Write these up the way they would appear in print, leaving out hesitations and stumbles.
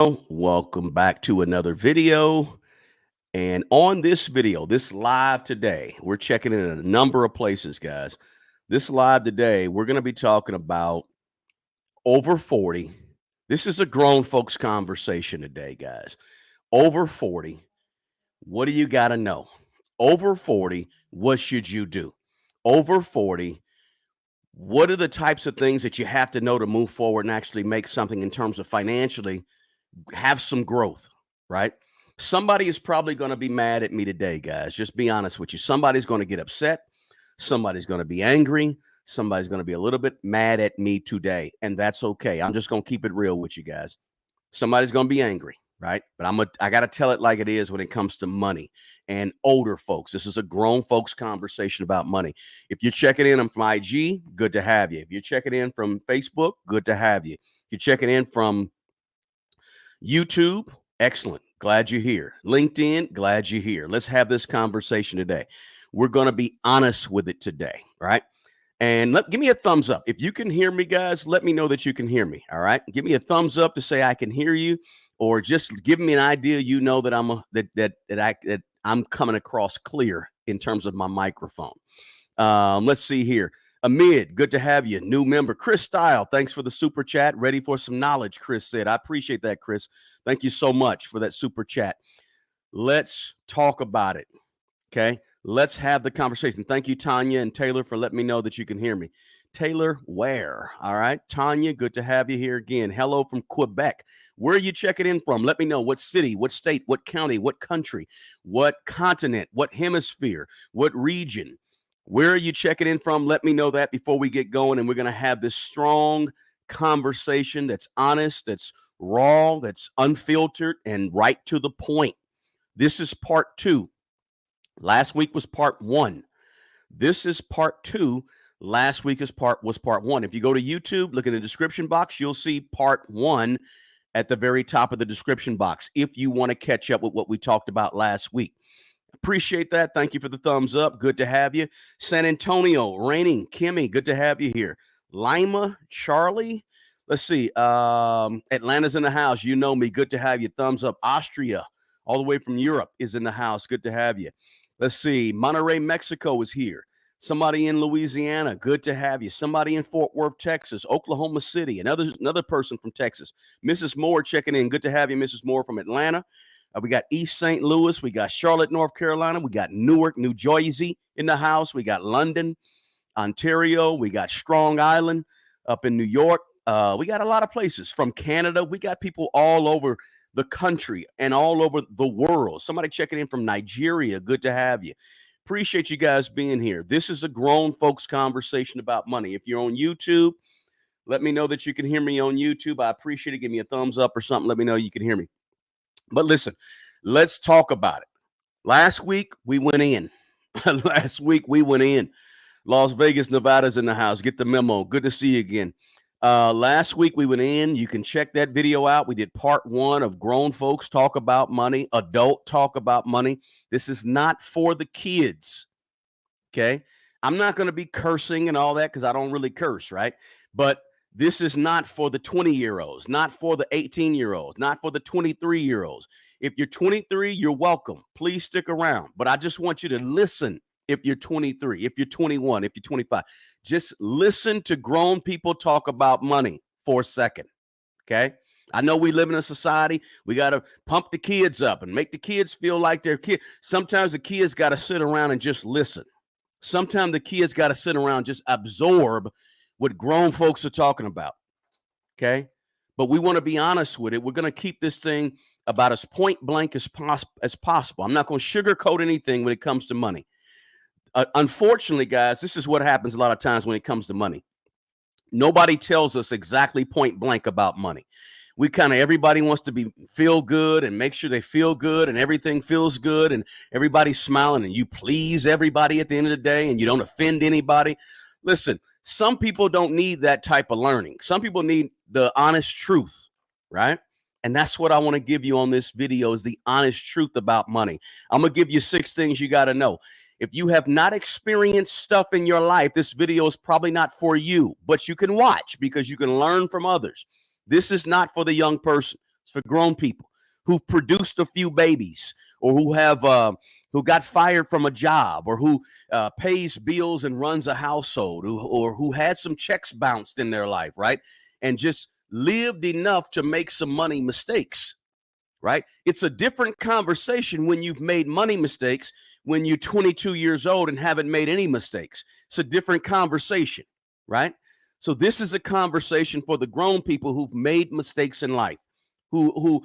Welcome back to another video. And on this video, this live today, we're checking in a number of places, guys. This live today, we're going to be talking about over 40. This is a grown folks conversation today, guys. Over 40, what do you got to know? Over 40, what should you do? Over 40, what are the types of things that you have to know to move forward and actually make something in terms of financially have some growth, right? Somebody is probably going to be mad at me today, guys. Just be honest with you. Somebody's going to get upset. Somebody's going to be angry. Somebody's going to be a little bit mad at me today. And that's okay. I'm just going to keep it real with you guys. Somebody's going to be angry, right? But I got to tell it like it is when it comes to money and older folks. This is a grown folks conversation about money. If you're checking in from IG, good to have you. If you're checking in from Facebook, good to have you. If you're checking in from YouTube, excellent. Glad you're here. LinkedIn, glad you're here. Let's have this conversation today. We're going to be honest with it today, right? And give me a thumbs up. If you can hear me, guys, let me know that you can hear me, all right? Give me a thumbs up to say I can hear you, or just give me an idea you know that I'm coming across clear in terms of my microphone. Let's see here. Amid, good to have you. New member. Chris Style, thanks for the super chat. Ready for some knowledge, Chris said. I appreciate that, Chris. Thank you so much for that super chat. Let's talk about it, okay? Let's have the conversation. Thank you, Tanya and Taylor, for letting me know that you can hear me. Taylor, where? All right. Tanya, good to have you here again. Hello from Quebec. Where are you checking in from? Let me know what city, what state, what county, what country, what continent, what hemisphere, what region. Where are you checking in from? Let me know that before we get going. And we're going to have this strong conversation that's honest, that's raw, that's unfiltered, and right to the point. This is part 2. Last week was part 1. This is part 2. Last week was part 1. If you go to YouTube, look in the description box, you'll see part 1 at the very top of the description box if you want to catch up with what we talked about last week. Appreciate that. Thank you for the thumbs up. Good to have you. San Antonio, raining. Kimmy, good to have you here. Lima, Charlie. Let's see. Atlanta's in the house. You know me. Good to have you. Thumbs up. Austria, all the way from Europe, is in the house. Good to have you. Let's see. Monterrey, Mexico is here. Somebody in Louisiana, good to have you. Somebody in Fort Worth, Texas. Oklahoma City, another person from Texas. Mrs. Moore checking in. Good to have you, Mrs. Moore from Atlanta. We got East St. Louis. We got Charlotte, North Carolina. We got Newark, New Jersey in the house. We got London, Ontario. We got Strong Island up in New York. We got a lot of places from Canada. We got people all over the country and all over the world. Somebody checking in from Nigeria. Good to have you. Appreciate you guys being here. This is a grown folks conversation about money. If you're on YouTube, let me know that you can hear me on YouTube. I appreciate it. Give me a thumbs up or something. Let me know you can hear me. But listen, let's talk about it. Last week, we went in. Las Vegas, Nevada's in the house. Get the memo. Good to see you again. Last week, we went in. You can check that video out. We did part 1 of grown folks talk about money, adult talk about money. This is not for the kids, okay? I'm not going to be cursing and all that because I don't really curse, right? But this is not for the 20-year-olds, not for the 18-year-olds, not for the 23-year-olds. If you're 23, you're welcome. Please stick around. But I just want you to listen if you're 23, if you're 21, if you're 25. Just listen to grown people talk about money for a second, okay? I know we live in a society. We got to pump the kids up and make the kids feel like they're kids. Sometimes the kids got to sit around and just listen. Sometimes the kids got to sit around and just absorb what grown folks are talking about, okay? But we want to be honest with it. We're going to keep this thing about as point blank as possible. I'm not going to sugarcoat anything when it comes to money. Unfortunately, guys, this is what happens a lot of times when it comes to money. Nobody tells us exactly point blank about money. Everybody wants to feel good and make sure they feel good and everything feels good and everybody's smiling and you please everybody at the end of the day and you don't offend anybody. Listen, some people don't need that type of learning. Some people need the honest truth, right? And that's what I want to give you on this video is the honest truth about money. I'm going to give you 6 things you got to know. If you have not experienced stuff in your life, this video is probably not for you, but you can watch because you can learn from others. This is not for the young person. It's for grown people who've produced a few babies, or who got fired from a job, or who pays bills and runs a household, or who had some checks bounced in their life, right? And just lived enough to make some money mistakes, right? It's a different conversation when you've made money mistakes when you're 22 years old and haven't made any mistakes. It's a different conversation, right? So this is a conversation for the grown people who've made mistakes in life, who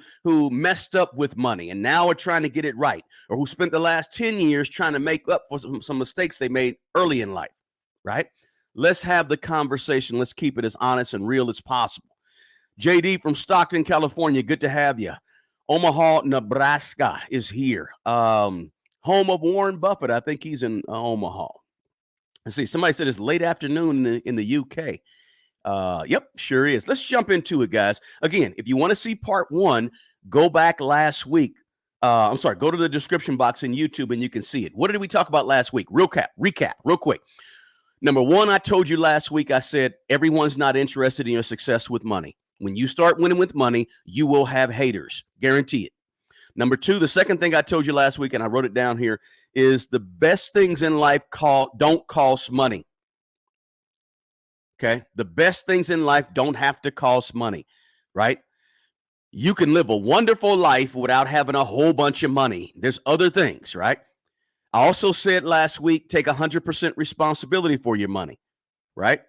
messed up with money and now are trying to get it right, or who spent the last 10 years trying to make up for some mistakes they made early in life, right? Let's have the conversation. Let's keep it as honest and real as possible. JD from Stockton, California, good to have you. Omaha, Nebraska is here. Home of Warren Buffett. I think he's in Omaha. Let's see. Somebody said it's late afternoon in the UK. Yep, sure is. Let's jump into it, guys. Again, if you want to see part one, go back last week. Go to the description box in YouTube and you can see it. What did we talk about last week? Recap, real quick. Number one, I told you last week, I said, everyone's not interested in your success with money. When you start winning with money, you will have haters. Guarantee it. Number two, the second thing I told you last week, and I wrote it down here, is the best things in life don't cost money. Okay? The best things in life don't have to cost money, right? You can live a wonderful life without having a whole bunch of money. There's other things, right? I also said last week, take 100% responsibility for your money, right?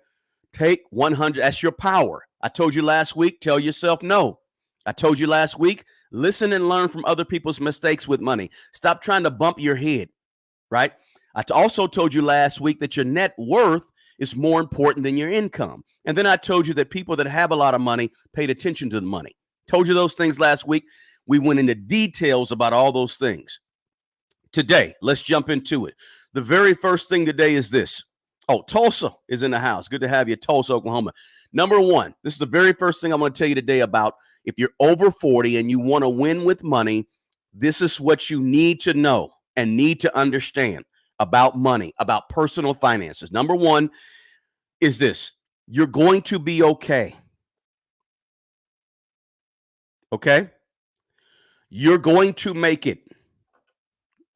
Take 100, that's your power. I told you last week, tell yourself no. I told you last week, listen and learn from other people's mistakes with money. Stop trying to bump your head, right? I also told you last week that your net worth is more important than your income. And then I told you that people that have a lot of money paid attention to the money. Told you those things last week. We went into details about all those things. Today, let's jump into it. The very first thing today is this. Oh, Tulsa is in the house. Good to have you, Tulsa, Oklahoma. Number one, this is the very first thing I'm going to tell you today about if you're over 40 and you want to win with money, this is what you need to know and need to understand about money, about personal finances. Number one is this. You're going to be okay. Okay? You're going to make it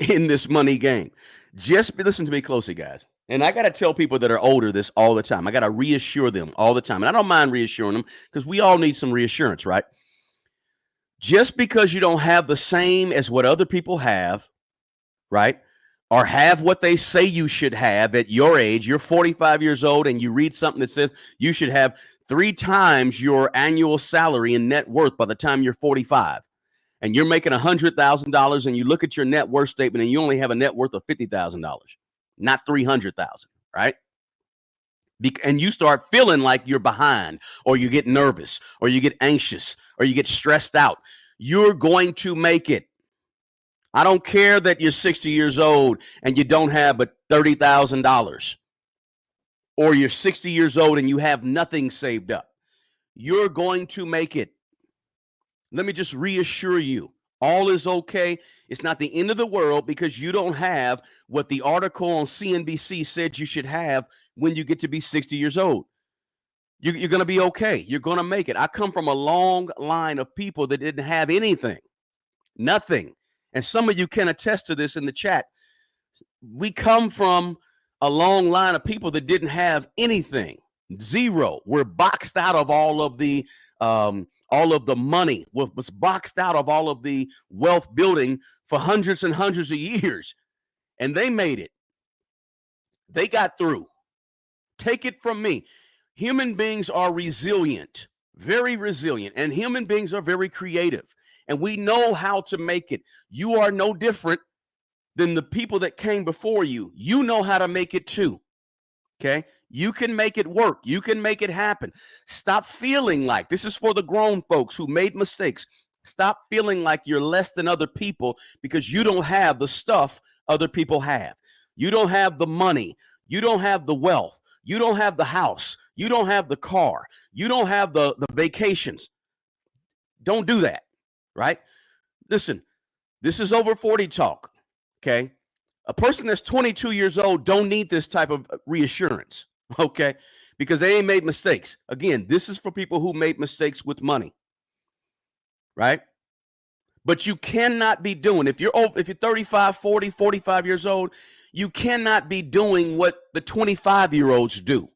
in this money game. Listen to me closely, guys. And I got to tell people that are older this all the time. I got to reassure them all the time. And I don't mind reassuring them because we all need some reassurance, right? Just because you don't have the same as what other people have, right? Or have what they say you should have at your age. You're 45 years old and you read something that says you should have 3 times your annual salary in net worth by the time you're 45. And you're making $100,000 and you look at your net worth statement and you only have a net worth of $50,000, not $300,000, right? And you start feeling like you're behind, or you get nervous, or you get anxious, or you get stressed out. You're going to make it. I don't care that you're 60 years old and you don't have but $30,000, or you're 60 years old and you have nothing saved up. You're going to make it. Let me just reassure you, all is okay. It's not the end of the world because you don't have what the article on CNBC said you should have when you get to be 60 years old. You're going to be okay. You're going to make it. I come from a long line of people that didn't have anything, nothing. And some of you can attest to this in the chat. We come from a long line of people that didn't have anything, zero. We're boxed out of all of the money, was boxed out of all of the wealth building for hundreds and hundreds of years. And they made it. They got through. Take it from me. Human beings are resilient, very resilient, and human beings are very creative. And we know how to make it. You are no different than the people that came before you. You know how to make it too. Okay? You can make it work. You can make it happen. Stop feeling like, this is for the grown folks who made mistakes. Stop feeling like you're less than other people because you don't have the stuff other people have. You don't have the money. You don't have the wealth. You don't have the house. You don't have the car. You don't have the vacations. Don't do that, right? Listen, this is over 40 talk, okay? A person that's 22 years old don't need this type of reassurance, okay? Because they ain't made mistakes. Again, this is for people who made mistakes with money. right? But you cannot be doing, if you're 35, 40, 45 years old, you cannot be doing what the 25-year-olds do.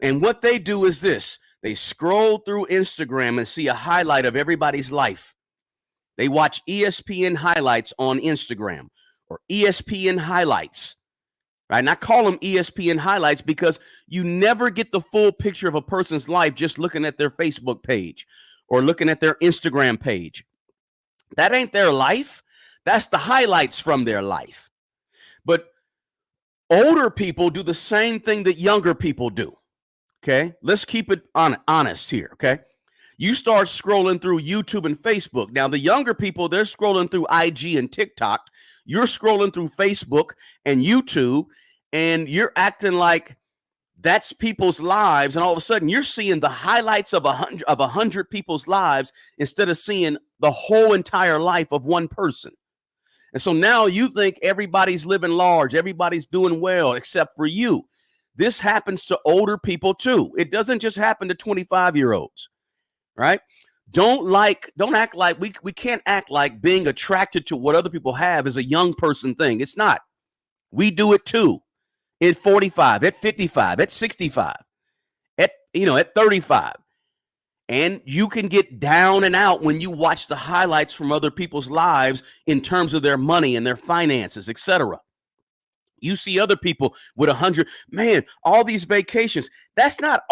And what they do is this: they scroll through Instagram and see a highlight of everybody's life. They watch ESPN highlights on Instagram, or ESPN highlights, right? And I call them ESPN highlights because you never get the full picture of a person's life just looking at their Facebook page or looking at their Instagram page. That ain't their life. That's the highlights from their life. But older people do the same thing that younger people do. Okay, let's keep it honest here. Okay, you start scrolling through YouTube and Facebook. Now, the younger people, they're scrolling through IG and TikTok. You're scrolling through Facebook and YouTube, and you're acting like that's people's lives. And all of a sudden, you're seeing the highlights of 100 people's lives instead of seeing the whole entire life of one person. And so now you think everybody's living large, everybody's doing well, except for you. This happens to older people too. It doesn't just happen to 25-year-olds, right? Don't act like we can't act like being attracted to what other people have is a young person thing. It's not. We do it too. At 45, at 55, at 65, at 35. And you can get down and out when you watch the highlights from other people's lives in terms of their money and their finances, etc. You see other people with 100, man, all these vacations. That's not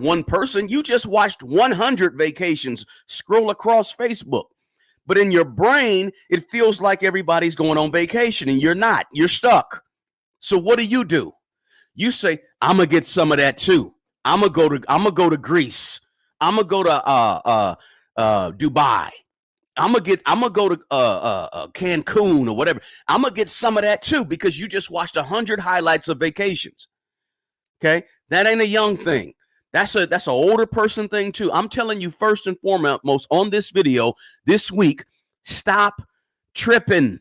one person. You just watched 100 vacations scroll across Facebook. But in your brain, it feels like everybody's going on vacation and you're not. You're stuck. So what do? You say, I'm gonna get some of that too. I'm gonna go to Greece. I'm gonna go to Dubai. I'm gonna go to Cancun or whatever. I'm gonna get some of that too because you just watched 100 highlights of vacations. Okay, that ain't a young thing. That's an older person thing too. I'm telling you, first and foremost on this video this week, stop tripping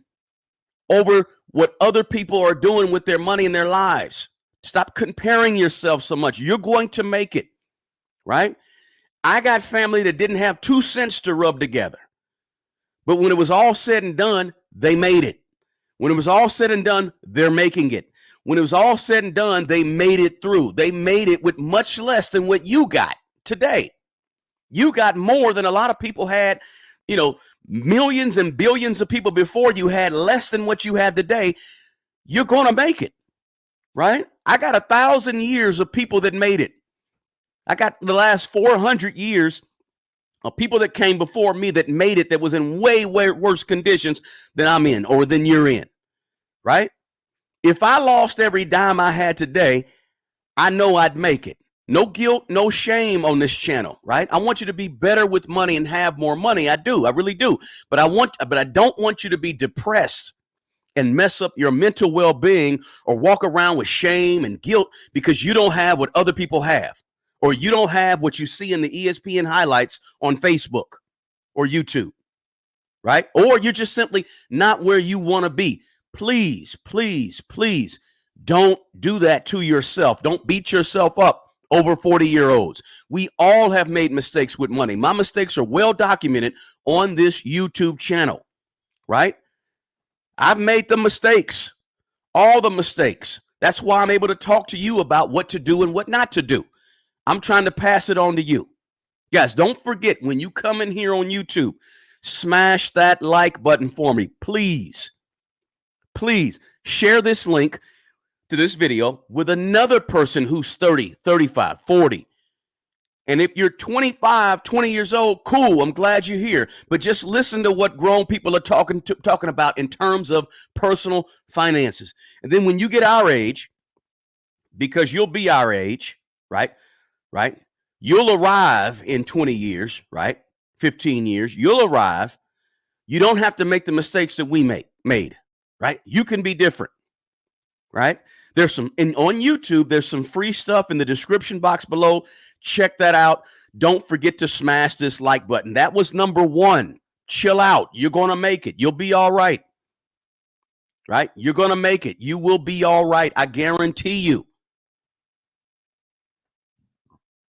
over what other people are doing with their money and their lives. Stop comparing yourself so much. You're going to make it, right? I got family that didn't have 2 cents to rub together. But when it was all said and done, they made it. When it was all said and done, they're making it. When it was all said and done, they made it through. They made it with much less than what you got today. You got more than a lot of people had, millions and billions of people before you had less than what you have today. You're going to make it, right? I got 1,000 years of people that made it. I got the last 400 years of people that came before me that made it, that was in way worse conditions than I'm in or than you're in, right? If I lost every dime I had today, I know I'd make it. No guilt, no shame on this channel, right? I want you to be better with money and have more money. I do. I really do. But I don't want you to be depressed and mess up your mental well-being or walk around with shame and guilt because you don't have what other people have, or you don't have what you see in the ESPN highlights on Facebook or YouTube, right? Or you're just simply not where you want to be. Please, please, please don't do that to yourself. Don't beat yourself up over 40-year-olds. We all have made mistakes with money. My mistakes are well documented on this YouTube channel, right? I've made the mistakes, all the mistakes. That's why I'm able to talk to you about what to do and what not to do. I'm trying to pass it on to you. Guys, don't forget, when you come in here on YouTube, smash that like button for me. Please, please share this link to this video with another person who's 30, 35, 40. And if you're 25, 20 years old, cool, I'm glad you're here. But just listen to what grown people are talking about in terms of personal finances. And then when you get our age, because you'll be our age, right? You'll arrive in 20 years, right? 15 years, you'll arrive. You don't have to make the mistakes that we made, right? You can be different, right? There's on YouTube, there's some free stuff in the description box below. Check that out. Don't forget to smash this like button. That was number 1. Chill out. You're going to make it. You'll be all right. Right? You're going to make it. You will be all right. I guarantee you.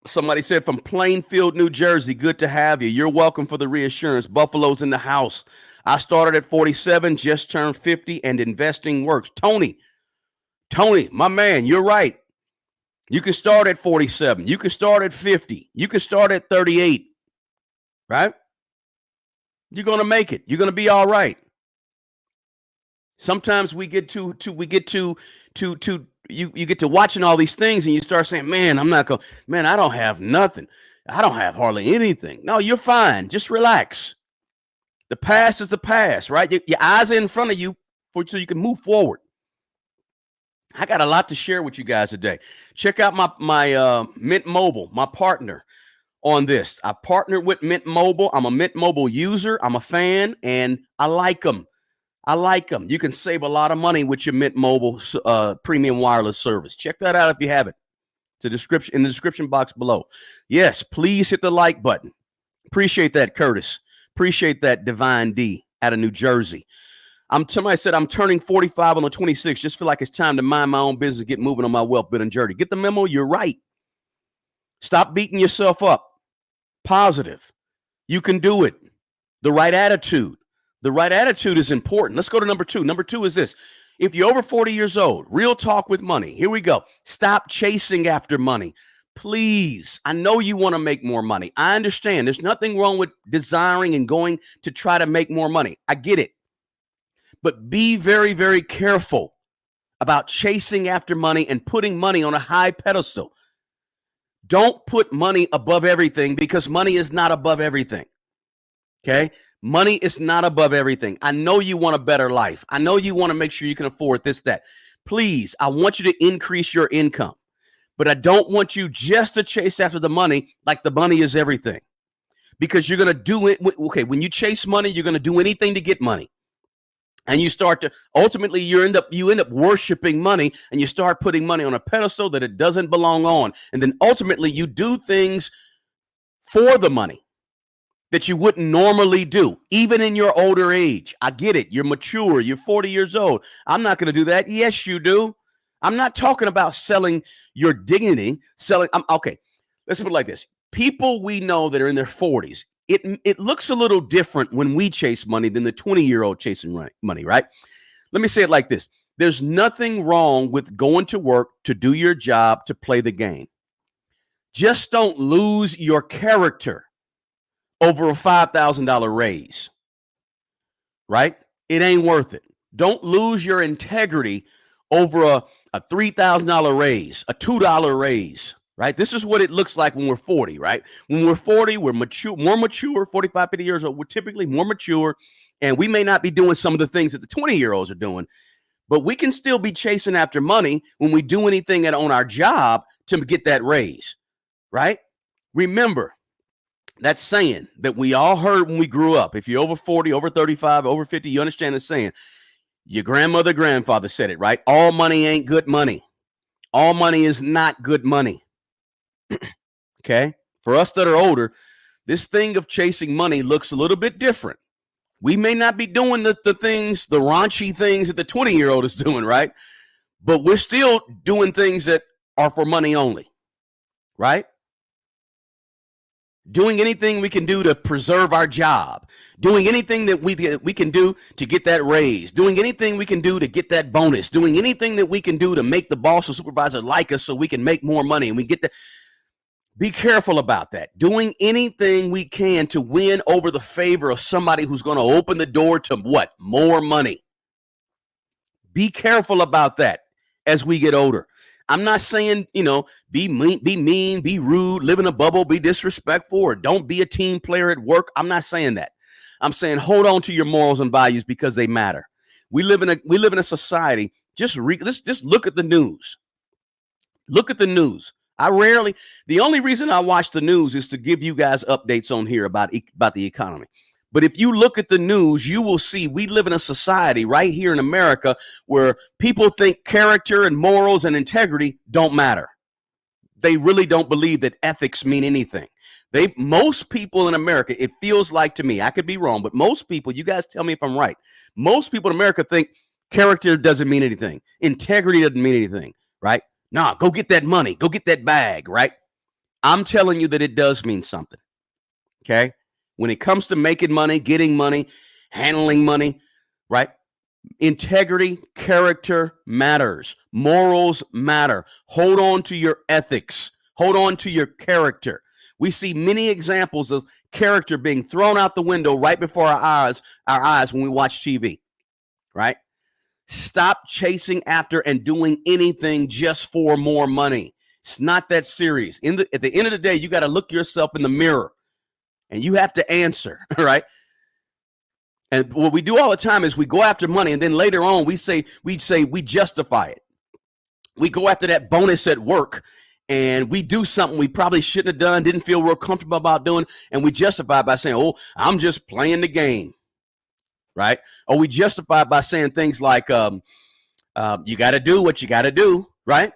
Somebody said from Plainfield, New Jersey, good to have you. You're welcome for the reassurance. Buffalo's in the house. I started at 47, just turned 50, and investing works. Tony, my man, you're right. You can start at 47. You can start at 50. You can start at 38, right? You're going to make it. You're going to be all right. Sometimes we get to you get to watching all these things and you start saying, man, I don't have nothing. I don't have hardly anything. No, you're fine. Just relax. The past is the past, right? Your eyes are in front of you so you can move forward. I got a lot to share with you guys today. Check out my Mint Mobile, my partner on this. I partnered with Mint Mobile. I'm a Mint Mobile user. I'm a fan, and I like them. You can save a lot of money with your Mint Mobile premium wireless service. Check that out if you haven't. It's in the description box below. Yes, please hit the like button. Appreciate that, Curtis. Appreciate that, Divine D out of New Jersey. Somebody said I'm turning 45 on the 26th. Just feel like it's time to mind my own business, get moving on my wealth building journey. Get the memo? You're right. Stop beating yourself up. Positive. You can do it. The right attitude. The right attitude is important. Let's go to number 2. Number 2 is this. If you're over 40 years old, real talk with money. Here we go. Stop chasing after money. Please. I know you want to make more money. I understand. There's nothing wrong with desiring and going to try to make more money. I get it. But be very, very careful about chasing after money and putting money on a high pedestal. Don't put money above everything because money is not above everything. Okay? Money is not above everything. I know you want a better life. I know you want to make sure you can afford this, that. Please, I want you to increase your income. But I don't want you just to chase after the money like the money is everything. Because you're going to do it. Okay, when you chase money, you're going to do anything to get money. And you start to ultimately you end up worshiping money, and you start putting money on a pedestal that it doesn't belong on. And then ultimately you do things for the money that you wouldn't normally do, even in your older age. I get it. You're mature. You're 40 years old. I'm not going to do that. Yes, you do. I'm not talking about selling your dignity. Okay, let's put it like this. People we know that are in their 40s, it looks a little different when we chase money than the 20-year-old chasing money, right? Let me say it like this. There's nothing wrong with going to work to do your job, to play the game. Just don't lose your character over a $5,000 raise, right? It ain't worth it. Don't lose your integrity over a $3,000 raise, a $2 raise, right? This is what it looks like when we're 40, right? When we're 40, we're mature, more mature, 45, 50 years old. We're typically more mature, and we may not be doing some of the things that the 20-year-olds are doing, but we can still be chasing after money when we do anything on our job to get that raise, right? Remember that saying that we all heard when we grew up. If you're over 40, over 35, over 50, you understand the saying. Your grandfather said it, right? All money ain't good money. All money is not good money. Okay? For us that are older, this thing of chasing money looks a little bit different. We may not be doing the things, the raunchy things that the 20-year-old is doing, right? But we're still doing things that are for money only, right? Doing anything we can do to preserve our job, doing anything that we can do to get that raise, doing anything we can do to get that bonus, doing anything that we can do to make the boss or supervisor like us so we can make more money and we get that. Be careful about that. Doing anything we can to win over the favor of somebody who's going to open the door to what? More money. Be careful about that as we get older. I'm not saying, be mean, be rude, live in a bubble, be disrespectful, or don't be a team player at work. I'm not saying that. I'm saying hold on to your morals and values because they matter. We live in a society. Just look at the news. Look at the news. The only reason I watch the news is to give you guys updates on here about the economy. But if you look at the news, you will see we live in a society right here in America where people think character and morals and integrity don't matter. They really don't believe that ethics mean anything. Most people in America, it feels like to me, I could be wrong, but most people, you guys tell me if I'm right. Most people in America think character doesn't mean anything. Integrity doesn't mean anything, right? Nah, go get that money. Go get that bag, right? I'm telling you that it does mean something. Okay. When it comes to making money, getting money, handling money, right? Integrity, character matters. Morals matter. Hold on to your ethics. Hold on to your character. We see many examples of character being thrown out the window right before our eyes when we watch TV, right? Stop chasing after and doing anything just for more money. It's not that serious. At the end of the day, you got to look yourself in the mirror and you have to answer, right? And what we do all the time is we go after money, and then later on we justify it. We go after that bonus at work, and we do something we probably shouldn't have done, didn't feel real comfortable about doing, and we justify it by saying, "Oh, I'm just playing the game," right? Or we justify it by saying things like, "You got to do what you got to do," right?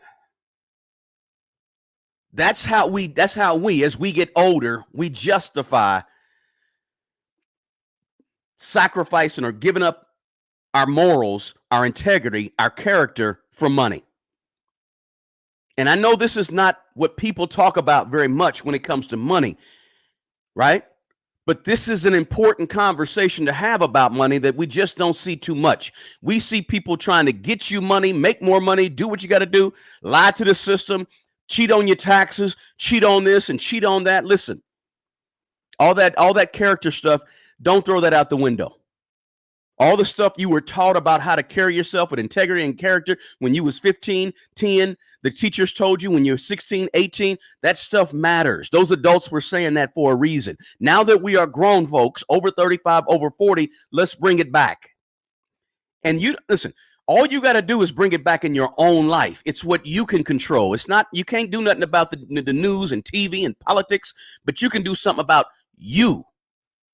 That's how we, as we get older, we justify sacrificing or giving up our morals, our integrity, our character for money. And I know this is not what people talk about very much when it comes to money, right? But this is an important conversation to have about money that we just don't see too much. We see people trying to get you money, make more money, do what you got to do, lie to the system, cheat on your taxes, cheat on this and cheat on that. Listen, all that character stuff, don't throw that out the window. All the stuff you were taught about how to carry yourself with integrity and character when you was 15, 10, the teachers told you when you're 16, 18, that stuff matters. Those adults were saying that for a reason. Now that we are grown folks, over 35, over 40, let's bring it back. And you listen, all you got to do is bring it back in your own life. It's what you can control. It's not, you can't do nothing about the news and TV and politics, but you can do something about you.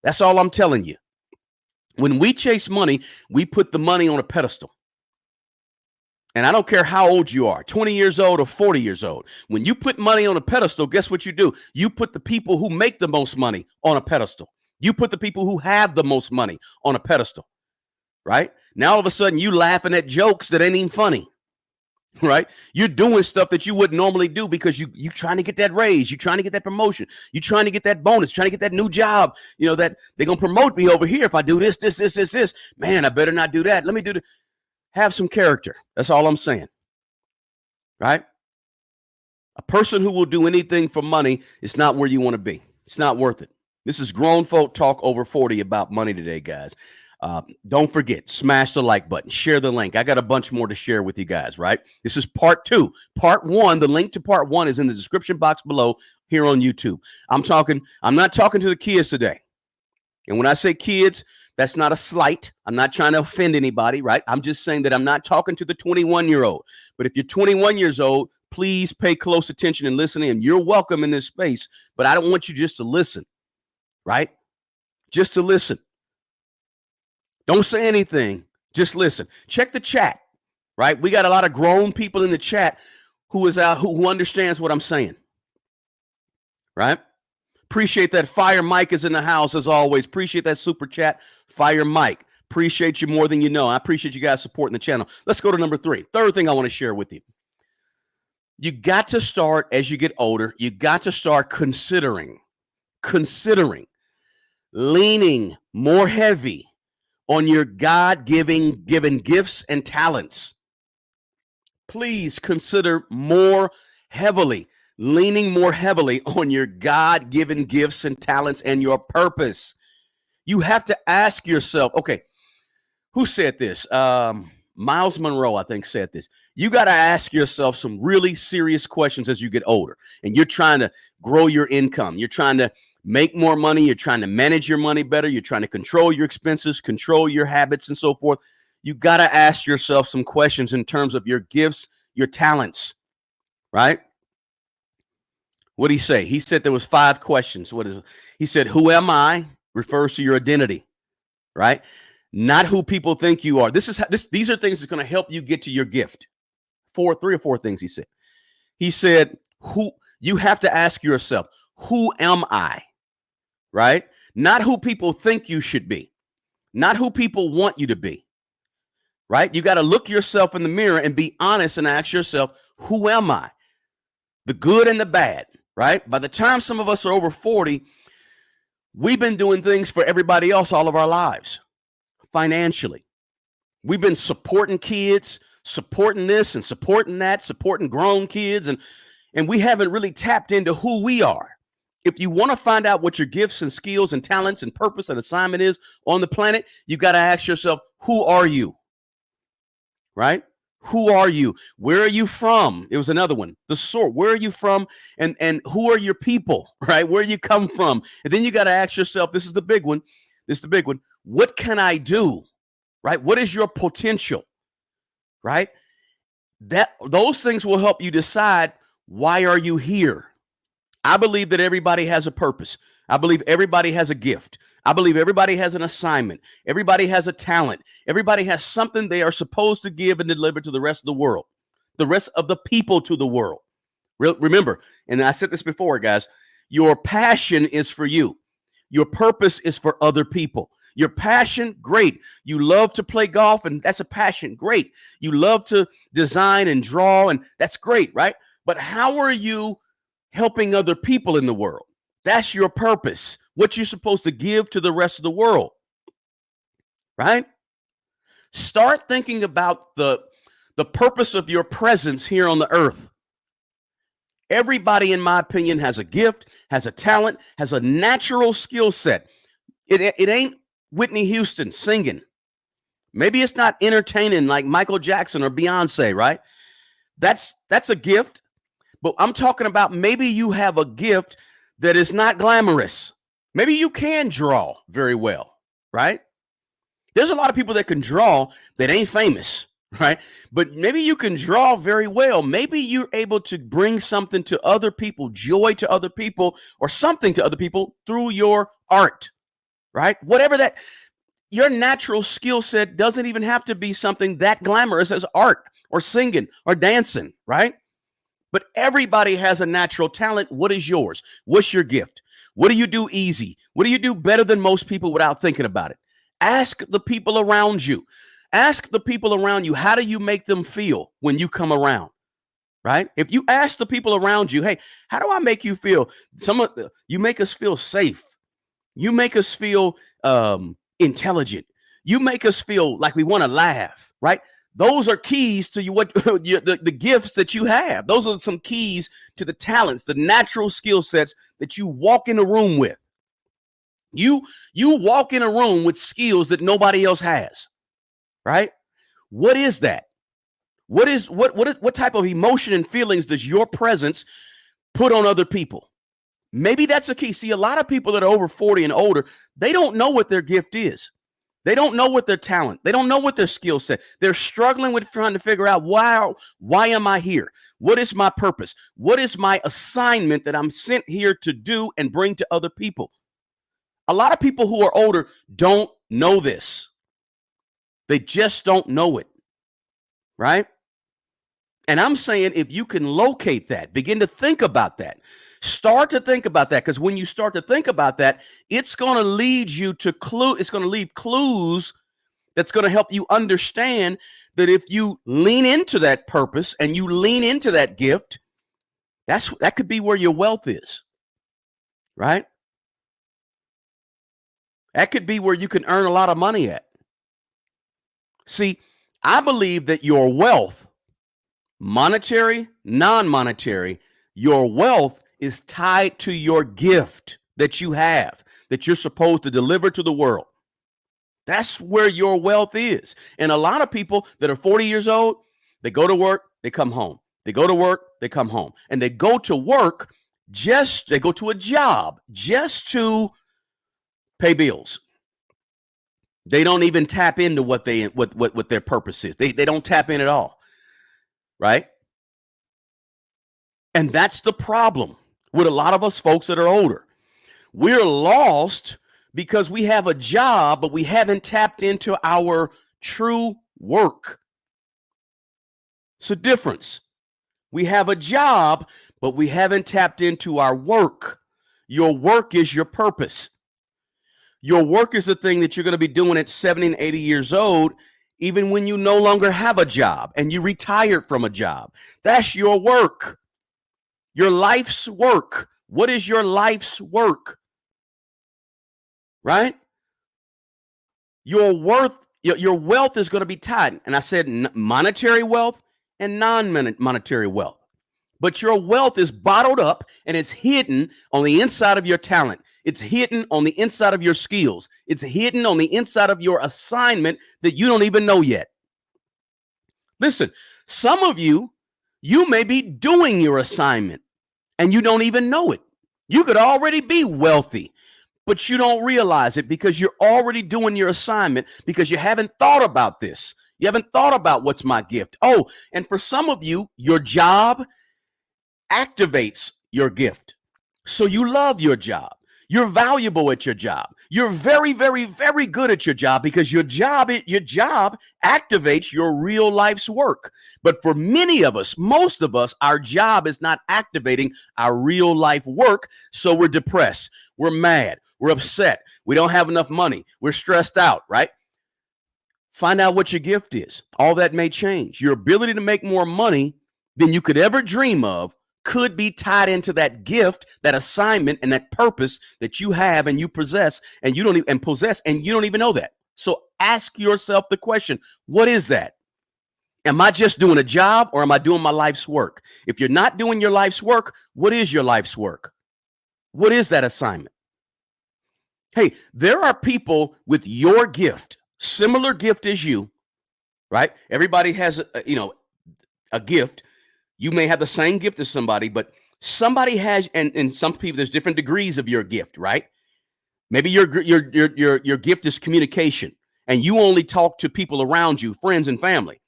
That's all I'm telling you. When we chase money, we put the money on a pedestal. And I don't care how old you are, 20 years old or 40 years old. When you put money on a pedestal, guess what you do? You put the people who make the most money on a pedestal. You put the people who have the most money on a pedestal, right? Now all of a sudden you laughing at jokes that ain't even funny, right? You're doing stuff that you wouldn't normally do because you trying to get that raise, you trying to get that promotion, you trying to get that bonus, trying to get that new job, you know, that they're going to promote me over here if I do this. Man, I better not do that. Let me do the have some character. That's all I'm saying. Right? A person who will do anything for money is not where you want to be. It's not worth it. This is grown folk talk over 40 about money today, guys. Don't forget, smash the like button, share the link. I got a bunch more to share with you guys, right? This is part 2. Part 1, the link to part 1 is in the description box below here on YouTube. I'm not talking to the kids today. And when I say kids, that's not a slight. I'm not trying to offend anybody, right? I'm just saying that I'm not talking to the 21-year-old. But if you're 21 years old, please pay close attention and listen in. You're welcome in this space, but I don't want you just to listen, right? Just to listen. Don't say anything. Just listen. Check the chat, right? We got a lot of grown people in the chat who understands what I'm saying, right? Appreciate that. Fire Mike is in the house as always. Appreciate that super chat. Fire Mike. Appreciate you more than you know. I appreciate you guys supporting the channel. Let's go to number 3. Third thing I want to share with you. You got to start as you get older. You got to start considering leaning more heavy on your God-given gifts and talents. Please consider leaning more heavily on your God-given gifts and talents and your purpose. You have to ask yourself, okay, who said this? Miles Monroe, I think, said this. You got to ask yourself some really serious questions as you get older and you're trying to grow your income. You're trying to make more money. You're trying to manage your money better. You're trying to control your expenses, control your habits, and so forth. You got to ask yourself some questions in terms of your gifts, your talents, right? What did he say? He said there was 5 questions. He said, who am I? Refers to your identity, right? Not who people think you are. These are things that's going to help you get to your gift. 3 or 4 things he said. He said, you have to ask yourself, who am I? Right? Not who people think you should be. Not who people want you to be. Right? You got to look yourself in the mirror and be honest and ask yourself, who am I? The good and the bad. right? By the time some of us are over 40, we've been doing things for everybody else all of our lives financially. We've been supporting kids, supporting this and supporting that, supporting grown kids, and we haven't really tapped into who we are. If you want to find out what your gifts and skills and talents and purpose and assignment is on the planet, you got to ask yourself, who are you? Right? Who are you? Where are you from? It was another one. The sort. Where are you from? And who are your people? Right? Where you come from? And then you got to ask yourself, this is the big one. This is the big one. What can I do? Right? What is your potential? Right? Those things will help you decide, why are you here? I believe that everybody has a purpose. I believe everybody has a gift. I believe everybody has an assignment. Everybody has a talent. Everybody has something they are supposed to give and deliver to the rest of the world, the rest of the people to the world. Remember, and I said this before, guys, your passion is for you. Your purpose is for other people. Your passion, great. You love to play golf, and that's a passion, great. You love to design and draw, and that's great, right? But how are you helping other people in the world? That's your purpose. What you're supposed to give to the rest of the world, right? Start thinking about the purpose of your presence here on the earth. Everybody, in my opinion, has a gift, has a talent, has a natural skill set. It ain't Whitney Houston singing. Maybe it's not entertaining like Michael Jackson or Beyonce, right? That's a gift. But I'm talking about, maybe you have a gift that is not glamorous. Maybe you can draw very well, right? There's a lot of people that can draw that ain't famous, right? But maybe you can draw very well. Maybe you're able to bring something to other people, joy to other people, or something to other people through your art, right? Whatever that, your natural skill set doesn't even have to be something that glamorous as art or singing or dancing, right? But everybody has a natural talent. What is yours? What's your gift? What do you do easy? What do you do better than most people without thinking about it? Ask the people around you. Ask the people around you, how do you make them feel when you come around? Right? If you ask the people around you, hey, how do I make you feel? You make us feel safe. You make us feel intelligent. You make us feel like we want to laugh, right? Those are keys to the gifts that you have. Those are some keys to the talents, the natural skill sets that you walk in a room with. You walk in a room with skills that nobody else has, right? What is that? What type of emotion and feelings does your presence put on other people? Maybe that's a key. See, a lot of people that are over 40 and older, they don't know what their gift is. They don't know what their talent. They don't know what their skill set. They're struggling with trying to figure out, why am I here? What is my purpose? What is my assignment that I'm sent here to do and bring to other people? A lot of people who are older don't know this. They just don't know it, right? And I'm saying, if you can locate that, begin to think about that. Start to think about that, because when you start to think about that, it's going to lead you to it's going to leave clues that's going to help you understand that if you lean into that purpose and you lean into that gift, that could be where your wealth is, right? That could be where you can earn a lot of money at. See, I believe that your wealth, monetary, non-monetary, your wealth is tied to your gift that you have, that you're supposed to deliver to the world. That's where your wealth is. And a lot of people that are 40 years old, they go to work, they come home. They go to work, they come home. And they go to work, they go to a job just to pay bills. They don't even tap into what their purpose is. They don't tap in at all, right? And that's the problem with a lot of us folks that are older. We're lost because we have a job, but we haven't tapped into our true work. It's a difference. We have a job, but we haven't tapped into our work. Your work is your purpose. Your work is the thing that you're going to be doing at 70 and 80 years old, even when you no longer have a job and you retired from a job. That's your work. Your life's work. What is your life's work? Right? Your worth, your wealth is going to be tied. And I said monetary wealth and non-monetary wealth. But your wealth is bottled up and it's hidden on the inside of your talent. It's hidden on the inside of your skills. It's hidden on the inside of your assignment that you don't even know yet. Listen, some of you may be doing your assignment and you don't even know it. You could already be wealthy, but you don't realize it because you're already doing your assignment because you haven't thought about this. You haven't thought about what's my gift. Oh, and for some of you, your job activates your gift. So you love your job. You're valuable at your job. You're very, very, very good at your job because your job activates your real life's work. But for many of us, most of us, our job is not activating our real life work. So we're depressed. We're mad. We're upset. We don't have enough money. We're stressed out, right? Find out what your gift is. All that may change. Your ability to make more money than you could ever dream of could be tied into that gift, that assignment, and that purpose that you have and you possess, and you don't even know that. So ask yourself the question, what is that? Am I just doing a job or am I doing my life's work? If you're not doing your life's work, what is your life's work? What is that assignment? Hey, there are people with your gift, similar gift as you, right? Everybody has a gift. You may have the same gift as somebody, but somebody has, and some people, there's different degrees of your gift, right? Maybe your gift is communication, and you only talk to people around you, friends and family.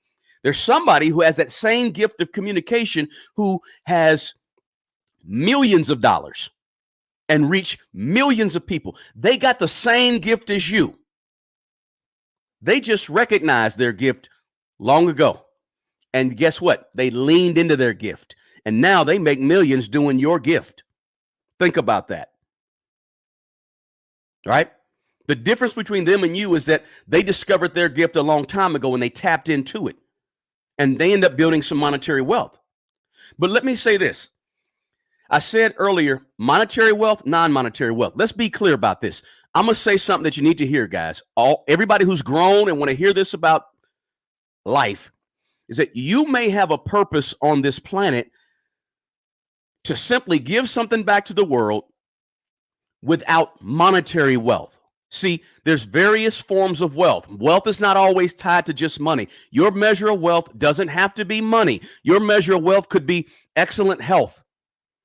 There's somebody who has that same gift of communication who has millions of dollars and reach millions of people. They got the same gift as you. They just recognized their gift long ago. And guess what? They leaned into their gift. And now they make millions doing your gift. Think about that. Right? The difference between them and you is that they discovered their gift a long time ago and they tapped into it. And they end up building some monetary wealth. But let me say this. I said earlier, monetary wealth, non-monetary wealth. Let's be clear about this. I'm going to say something that you need to hear, guys. Everybody who's grown and want to hear this about life is that you may have a purpose on this planet to simply give something back to the world without monetary wealth. See, there's various forms of wealth. Wealth is not always tied to just money. Your measure of wealth doesn't have to be money. Your measure of wealth could be excellent health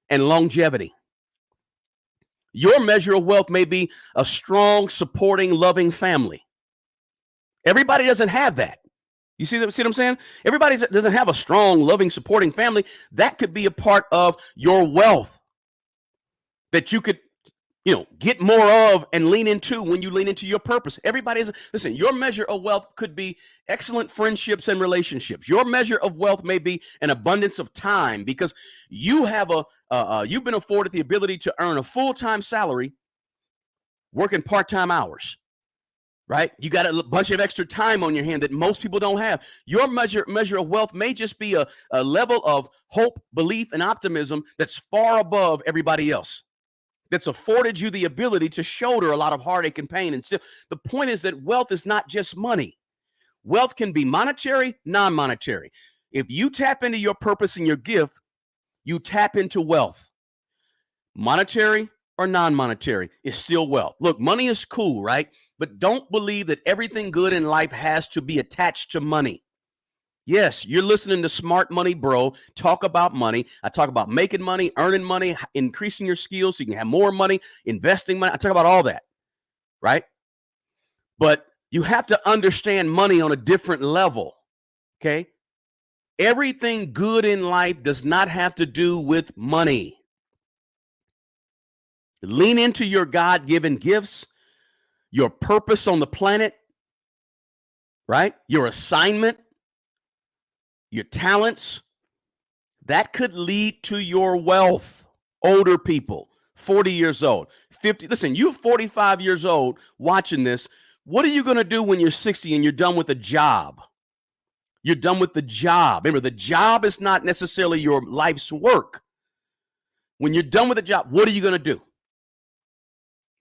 and longevity. Your measure of wealth may be a strong, supporting, loving family. Everybody doesn't have that. You see what I'm saying? Everybody doesn't have a strong, loving, supporting family. That could be a part of your wealth that you could, get more of and lean into when you lean into your purpose. Listen, your measure of wealth could be excellent friendships and relationships. Your measure of wealth may be an abundance of time because you have you've been afforded the ability to earn a full-time salary working part-time hours. Right? You got a bunch of extra time on your hand that most people don't have. Your measure of wealth may just be a level of hope, belief, and optimism that's far above everybody else. That's afforded you the ability to shoulder a lot of heartache and pain. And still, the point is that wealth is not just money. Wealth can be monetary, non-monetary. If you tap into your purpose and your gift, you tap into wealth. Monetary or non-monetary is still wealth. Look, money is cool, right? But don't believe that everything good in life has to be attached to money. Yes, you're listening to Smart Money Bro talk about money. I talk about making money, earning money, increasing your skills so you can have more money, investing money. I talk about all that, right? But you have to understand money on a different level, okay? Everything good in life does not have to do with money. Lean into your God-given gifts, your purpose on the planet, right? Your assignment, your talents, that could lead to your wealth. Older people, 40 years old, 50. Listen, you're 45 years old watching this. What are you going to do when you're 60 and you're done with a job? You're done with the job. Remember, the job is not necessarily your life's work. When you're done with the job, what are you going to do?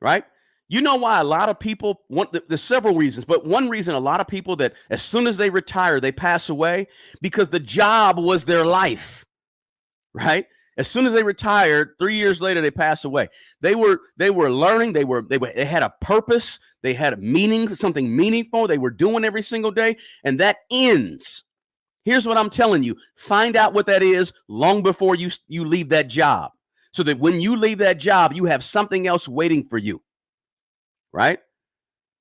Right? You know why a lot of people want, there's several reasons, but one reason a lot of people that as soon as they retire, they pass away because the job was their life, right? As soon as they retired, 3 years later, they pass away. They were learning. They had a purpose. They had a meaning, something meaningful they were doing every single day, and that ends. Here's what I'm telling you. Find out what that is long before you leave that job, so that when you leave that job, you have something else waiting for you, right?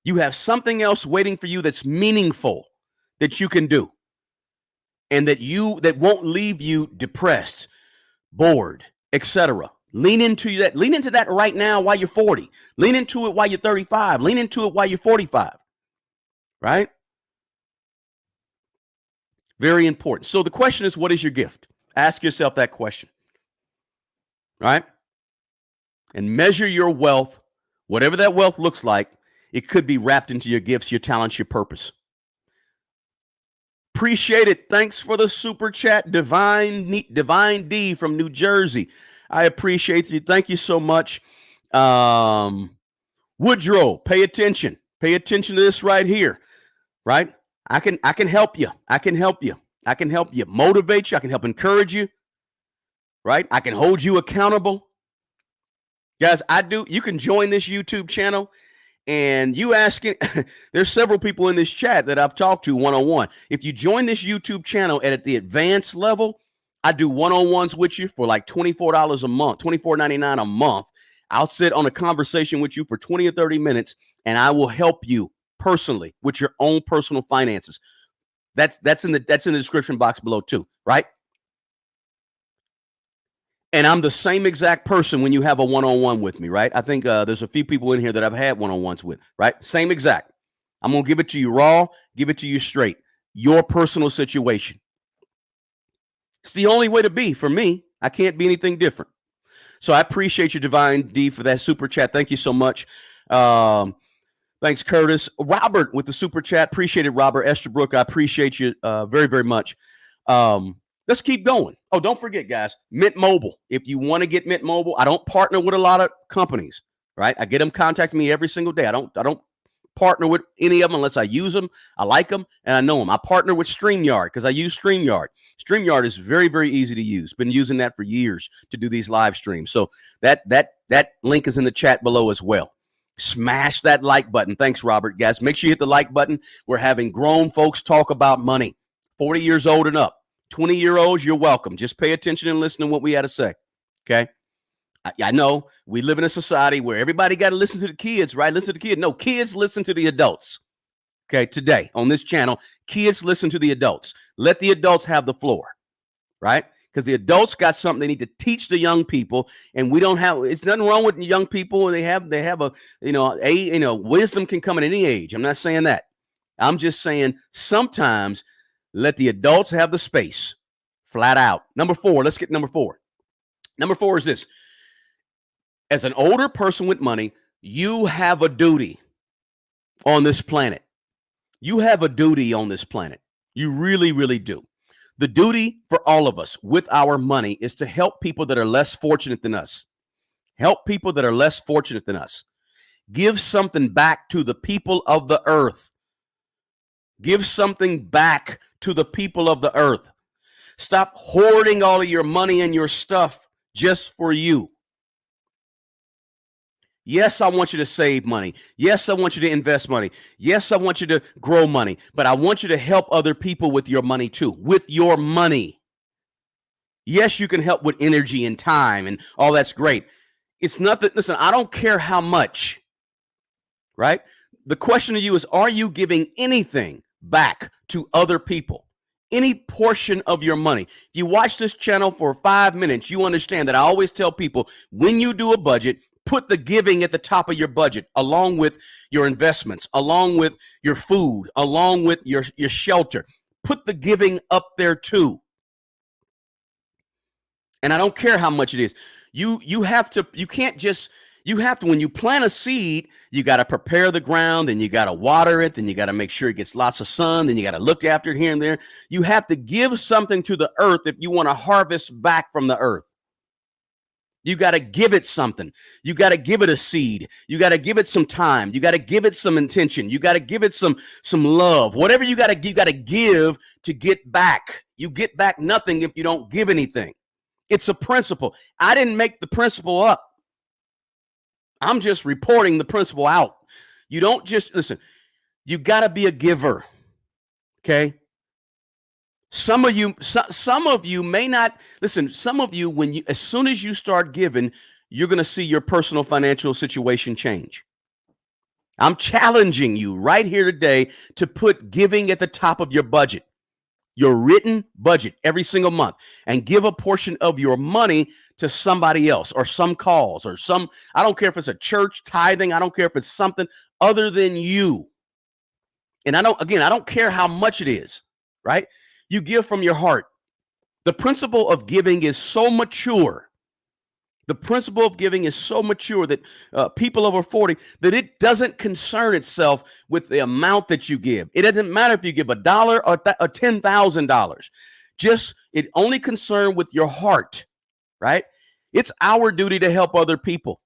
You have something else waiting for you that's meaningful that you can do, and that won't leave you depressed, bored, etc. Lean into that. Lean into that right now while you're 40. Lean into it while you're 35. Lean into it while you're 45. Right? Very important. So the question is, what is your gift? Ask yourself that question. Right? And measure your wealth, whatever that wealth looks like. It could be wrapped into your gifts, your talents, your purpose. Appreciate it. Thanks for the super chat, Divine D from New Jersey. I appreciate you. Thank you so much. Woodrow, pay attention. Pay attention to this right here. Right? I can help you. I can help you. I can help you motivate you. I can help encourage you. Right? I can hold you accountable. Guys, you can join this YouTube channel. And you asking, there's several people in this chat that I've talked to one-on-one. If you join this YouTube channel at the advanced level, I do one-on-ones with you for like $24 a month, $24.99 a month. I'll sit on a conversation with you for 20 or 30 minutes, and I will help you personally with your own personal finances. That's in the description box below too, right? And I'm the same exact person when you have a one-on-one with me, right? I think there's a few people in here that I've had one-on-ones with, right? Same exact. I'm going to give it to you raw, give it to you straight. Your personal situation. It's the only way to be for me. I can't be anything different. So I appreciate you, Divine D, for that super chat. Thank you so much. Thanks, Curtis. Robert with the super chat. Appreciate it, Robert. Esterbrook, I appreciate you very, very much. Let's keep going. Oh, don't forget, guys, Mint Mobile. If you want to get Mint Mobile, I don't partner with a lot of companies, right? I get them contacting me every single day. I don't partner with any of them unless I use them, I like them, and I know them. I partner with StreamYard because I use StreamYard. StreamYard is very, very easy to use. Been using that for years to do these live streams. So that link is in the chat below as well. Smash that like button. Thanks, Robert. Guys, make sure you hit the like button. We're having grown folks talk about money, 40 years old and up. 20-year-olds, you're welcome. Just pay attention and listen to what we had to say. Okay. I know we live in a society where everybody got to listen to the kids, right? Listen to the kids. No, kids listen to the adults. Okay. Today on this channel, kids listen to the adults. Let the adults have the floor, right? Because the adults got something they need to teach the young people, and we don't have. It's nothing wrong with young people. They have a wisdom can come at any age. I'm not saying that. I'm just saying sometimes. Let the adults have the space, flat out. Number 4, let's get number 4. Number 4 is this. As an older person with money, you have a duty on this planet. You have a duty on this planet. You really, really do. The duty for all of us with our money is to help people that are less fortunate than us. Help people that are less fortunate than us. Give something back to the people of the earth. Give something back to the people of the earth. Stop hoarding all of your money and your stuff just for you. Yes, I want you to save money. Yes, I want you to invest money. Yes, I want you to grow money, but I want you to help other people with your money too, with your money. Yes, you can help with energy and time and all that's great. It's not that, listen, I don't care how much, right? The question to you is, are you giving anything back to other people? Any portion of your money. If you watch this channel for 5 minutes, you understand that I always tell people, when you do a budget, put the giving at the top of your budget, along with your investments, along with your food, along with your shelter. Put the giving up there too. And I don't care how much it is. You have to, when you plant a seed, you got to prepare the ground, then you got to water it, then you got to make sure it gets lots of sun, then you got to look after it here and there. You have to give something to the earth if you want to harvest back from the earth. You got to give it something. You got to give it a seed. You got to give it some time. You got to give it some intention. You got to give it some love. Whatever you got to give to get back. You get back nothing if you don't give anything. It's a principle. I didn't make the principle up. I'm just reporting the principle out. You don't just listen. You got to be a giver. Okay? Some of you may not listen. Some of you, as soon as you start giving, you're going to see your personal financial situation change. I'm challenging you right here today to put giving at the top of your budget, your written budget every single month, and give a portion of your money to somebody else or some cause or I don't care if it's a church, tithing. I don't care if it's something other than you. And I don't care how much it is, right? You give from your heart. The principle of giving is so mature. The principle of giving is so mature that people over 40, that it doesn't concern itself with the amount that you give. It doesn't matter if you give $1 or $10,000. It only concerned with your heart, right? It's our duty to help other people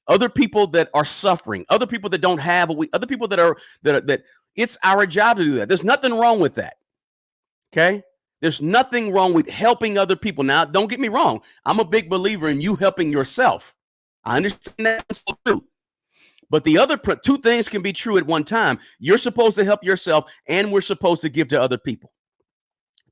that are suffering, other people that don't have, other people that it's our job to do that. There's nothing wrong with that. Okay. There's nothing wrong with helping other people. Now, don't get me wrong. I'm a big believer in you helping yourself. I understand that's true. But the other two things can be true at one time. You're supposed to help yourself, and we're supposed to give to other people.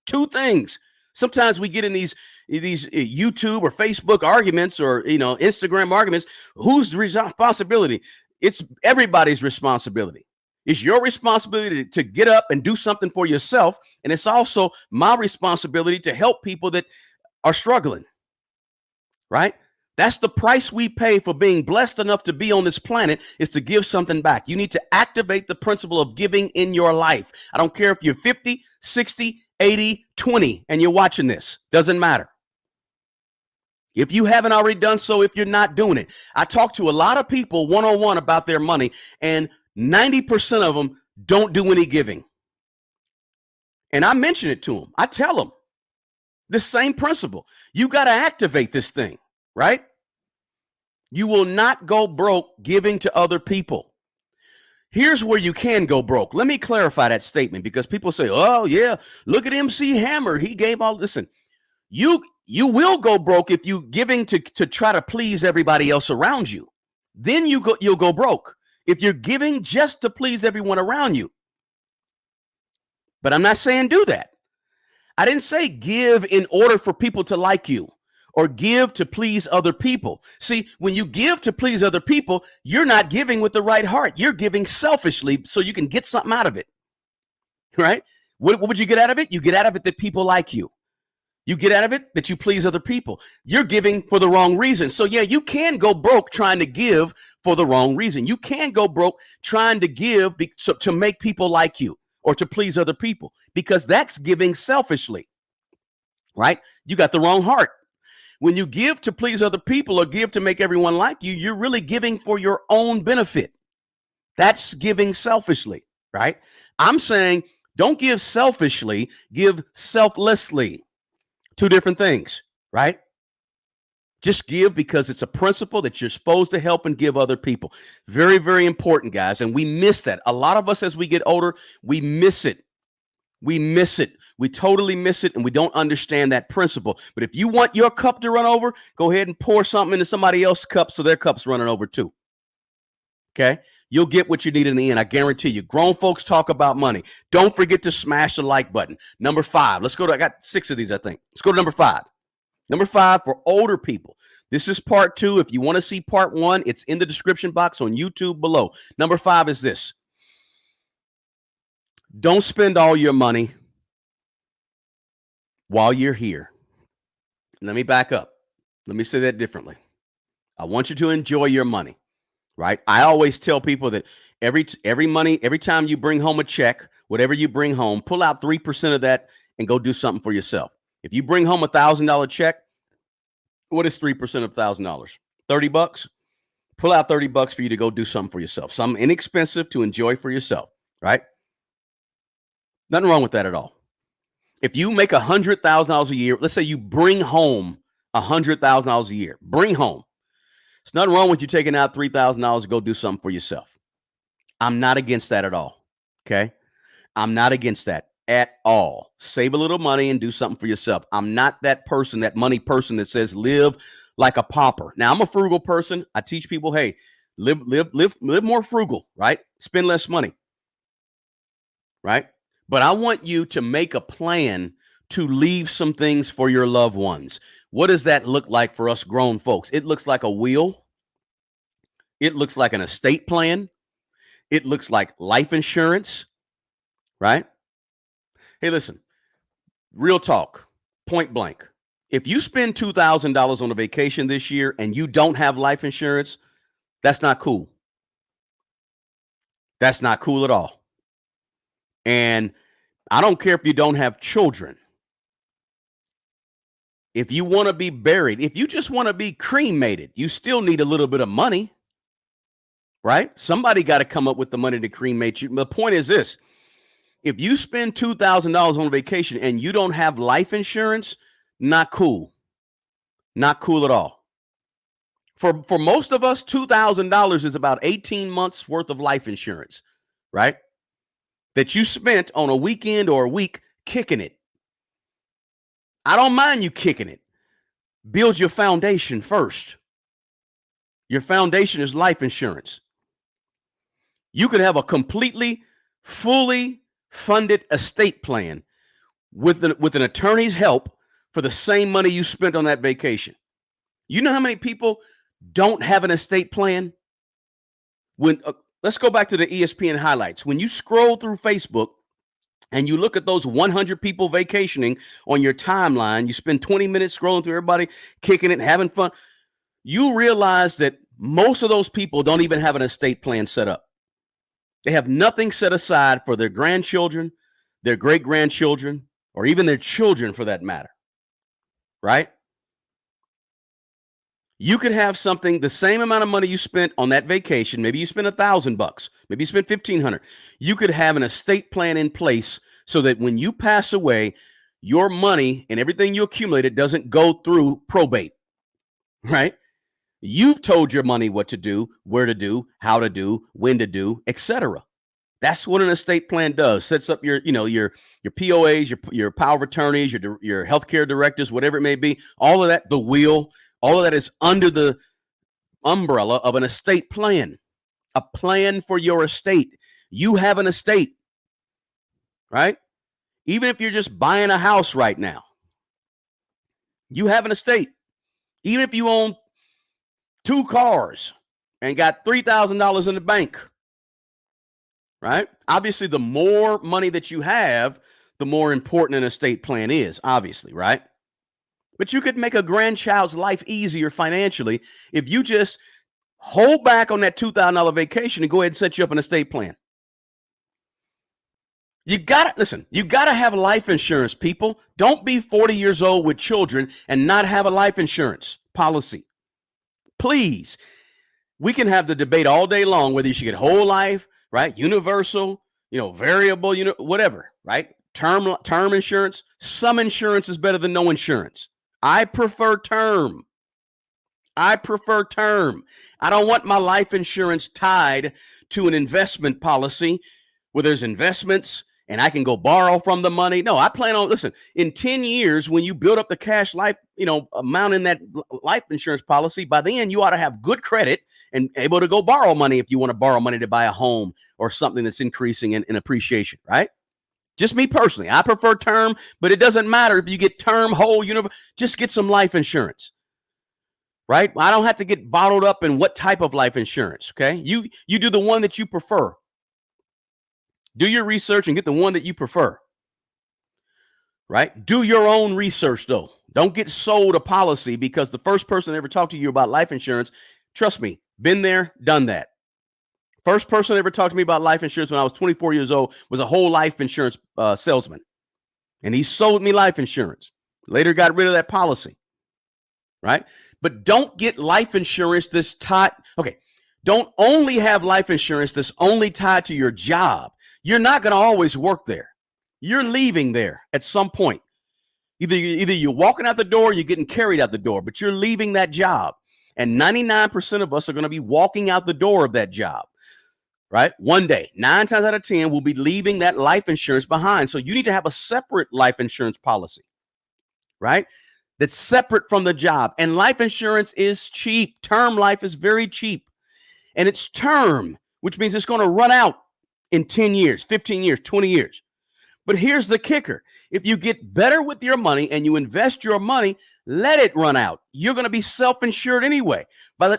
Two things. Sometimes we get in these YouTube or Facebook arguments or Instagram arguments. Whose responsibility? It's everybody's responsibility. It's your responsibility to get up and do something for yourself. And it's also my responsibility to help people that are struggling, right? That's the price we pay for being blessed enough to be on this planet, is to give something back. You need to activate the principle of giving in your life. I don't care if you're 50, 60, 80, 20, and you're watching this. Doesn't matter. If you haven't already done so, if you're not doing it. I talk to a lot of people one-on-one about their money, and 90% of them don't do any giving. And I mention it to them. I tell them the same principle. You got to activate this thing, right? You will not go broke giving to other people. Here's where you can go broke. Let me clarify that statement, because people say, oh yeah, look at MC Hammer. He gave all, listen, you will go broke if you giving to try to please everybody else around you. Then you'll go broke if you're giving just to please everyone around you. But I'm not saying do that. I didn't say give in order for people to like you or give to please other people. See, when you give to please other people, you're not giving with the right heart. You're giving selfishly so you can get something out of it, right? What would you get out of it? You get out of it that people like you. You get out of it that you please other people. You're giving for the wrong reason. So yeah, you can go broke trying to give for the wrong reason. You can go broke trying to give to make people like you or to please other people, because that's giving selfishly, right? You got the wrong heart. When you give to please other people or give to make everyone like you, you're really giving for your own benefit. That's giving selfishly, right? I'm saying don't give selfishly, give selflessly. Two different things, right? Just give because it's a principle that you're supposed to help and give other people. Very, very important, guys. And we miss that. A lot of us, as we get older, we miss it. We miss it. We totally miss it, and we don't understand that principle. But if you want your cup to run over, go ahead and pour something into somebody else's cup so their cup's running over too. Okay? You'll get what you need in the end. I guarantee you. Grown folks talk about money. Don't forget to smash the like button. Number 5. Let's go to, I got 6 of these, I think. Let's go to number 5. Number 5 for older people. This is part 2. If you want to see part 1, it's in the description box on YouTube below. Number 5 is this. Don't spend all your money while you're here. Let me back up. Let me say that differently. I want you to enjoy your money. Right? I always tell people that every time you bring home a check, whatever you bring home, pull out 3% of that and go do something for yourself. If you bring home $1,000 check, what is 3% of $1,000? $30. Pull out $30 for you to go do something for yourself. Something inexpensive to enjoy for yourself, right? Nothing wrong with that at all. If you make $100,000 a year, let's say you bring home $100,000 a year. Bring home. There's nothing wrong with you taking out $3,000 to go do something for yourself. I'm not against that at all. Okay. I'm not against that at all. Save a little money and do something for yourself. I'm not that person, that money person that says live like a pauper. Now, I'm a frugal person. I teach people, hey, live more frugal, right? Spend less money, right? But I want you to make a plan to leave some things for your loved ones. What does that look like for us grown folks? It looks like a will. It looks like an estate plan. It looks like life insurance, right? Hey, listen, real talk, point blank. If you spend $2,000 on a vacation this year and you don't have life insurance, that's not cool. That's not cool at all. And I don't care if you don't have children. If you want to be buried, if you just want to be cremated, you still need a little bit of money, right? Somebody got to come up with the money to cremate you. The point is this. If you spend $2,000 on a vacation and you don't have life insurance, not cool. Not cool at all. For most of us, $2,000 is about 18 months worth of life insurance, right? That you spent on a weekend or a week kicking it. I don't mind you kicking it. Build your foundation first. Your foundation is life insurance. You could have a completely, fully funded estate plan with an attorney's help for the same money you spent on that vacation. You know how many people don't have an estate plan? Let's go back to the ESPN highlights. When you scroll through Facebook and you look at those 100 people vacationing on your timeline, you spend 20 minutes scrolling through everybody, kicking it, having fun. You realize that most of those people don't even have an estate plan set up. They have nothing set aside for their grandchildren, their great-grandchildren, or even their children for that matter, right? You could have something, the same amount of money you spent on that vacation. Maybe you spent $1,000, maybe you spent $1,500. You could have an estate plan in place so that when you pass away, your money and everything you accumulated doesn't go through probate, right? You've told your money what to do, where to do, how to do, when to do, etc. That's what an estate plan does. Sets up your POAs, your power of attorneys, your healthcare directors, whatever it may be. All of that, the will, all of that is under the umbrella of an estate plan. A plan for your estate. You have an estate, right? Even if you're just buying a house right now, you have an estate. Even if you own 2 cars and got $3,000 in the bank, right? Obviously, the more money that you have, the more important an estate plan is, obviously, right? But you could make a grandchild's life easier financially if you just hold back on that $2,000 vacation and go ahead and set you up an estate plan. You got to have life insurance, people. Don't be 40 years old with children and not have a life insurance policy. Please. We can have the debate all day long whether you should get whole life, right? Universal, variable, whatever, right? Term insurance. Some insurance is better than no insurance. I prefer term. I don't want my life insurance tied to an investment policy where there's investments and I can go borrow from the money. No, I plan on, in 10 years, when you build up the cash life, amount in that life insurance policy, by then you ought to have good credit and able to go borrow money if you want to borrow money to buy a home or something that's increasing in appreciation, right? Just me personally, I prefer term, but it doesn't matter if you get term, whole, just get some life insurance, right? I don't have to get bottled up in what type of life insurance, okay? You do the one that you prefer. Do your research and get the one that you prefer, right? Do your own research, though. Don't get sold a policy because the first person that ever talked to you about life insurance, trust me, been there, done that. First person that ever talked to me about life insurance when I was 24 years old was a whole life insurance salesman. And he sold me life insurance. Later got rid of that policy, right? But don't get life insurance that's tied. Okay, don't only have life insurance that's only tied to your job. You're not going to always work there. You're leaving there at some point. Either you're walking out the door or you're getting carried out the door, but you're leaving that job. And 99% of us are going to be walking out the door of that job, right? One day, 9 times out of 10, we'll be leaving that life insurance behind. So you need to have a separate life insurance policy, right? That's separate from the job. And life insurance is cheap. Term life is very cheap. And it's term, which means it's going to run out in 10 years, 15 years, 20 years. But here's the kicker. If you get better with your money and you invest your money, let it run out. You're going to be self-insured anyway.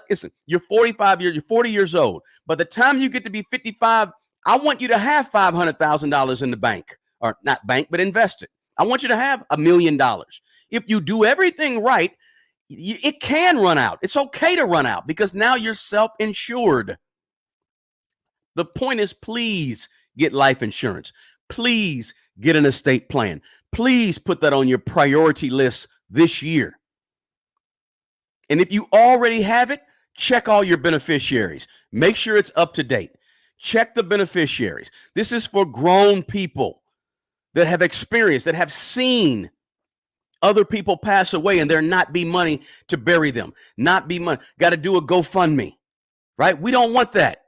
Listen, you're 40 years old. By the time you get to be 55, I want you to have $500,000 in the bank, or not bank, but invest it. I want you to have $1 million. If you do everything right, it can run out. It's okay to run out because now you're self-insured. The point is, please get life insurance. Please get an estate plan. Please put that on your priority list this year. And if you already have it, check all your beneficiaries. Make sure it's up to date. Check the beneficiaries. This is for grown people that have experienced, that have seen other people pass away and there not be money to bury them. Not be money. Got to do a GoFundMe, right? We don't want that.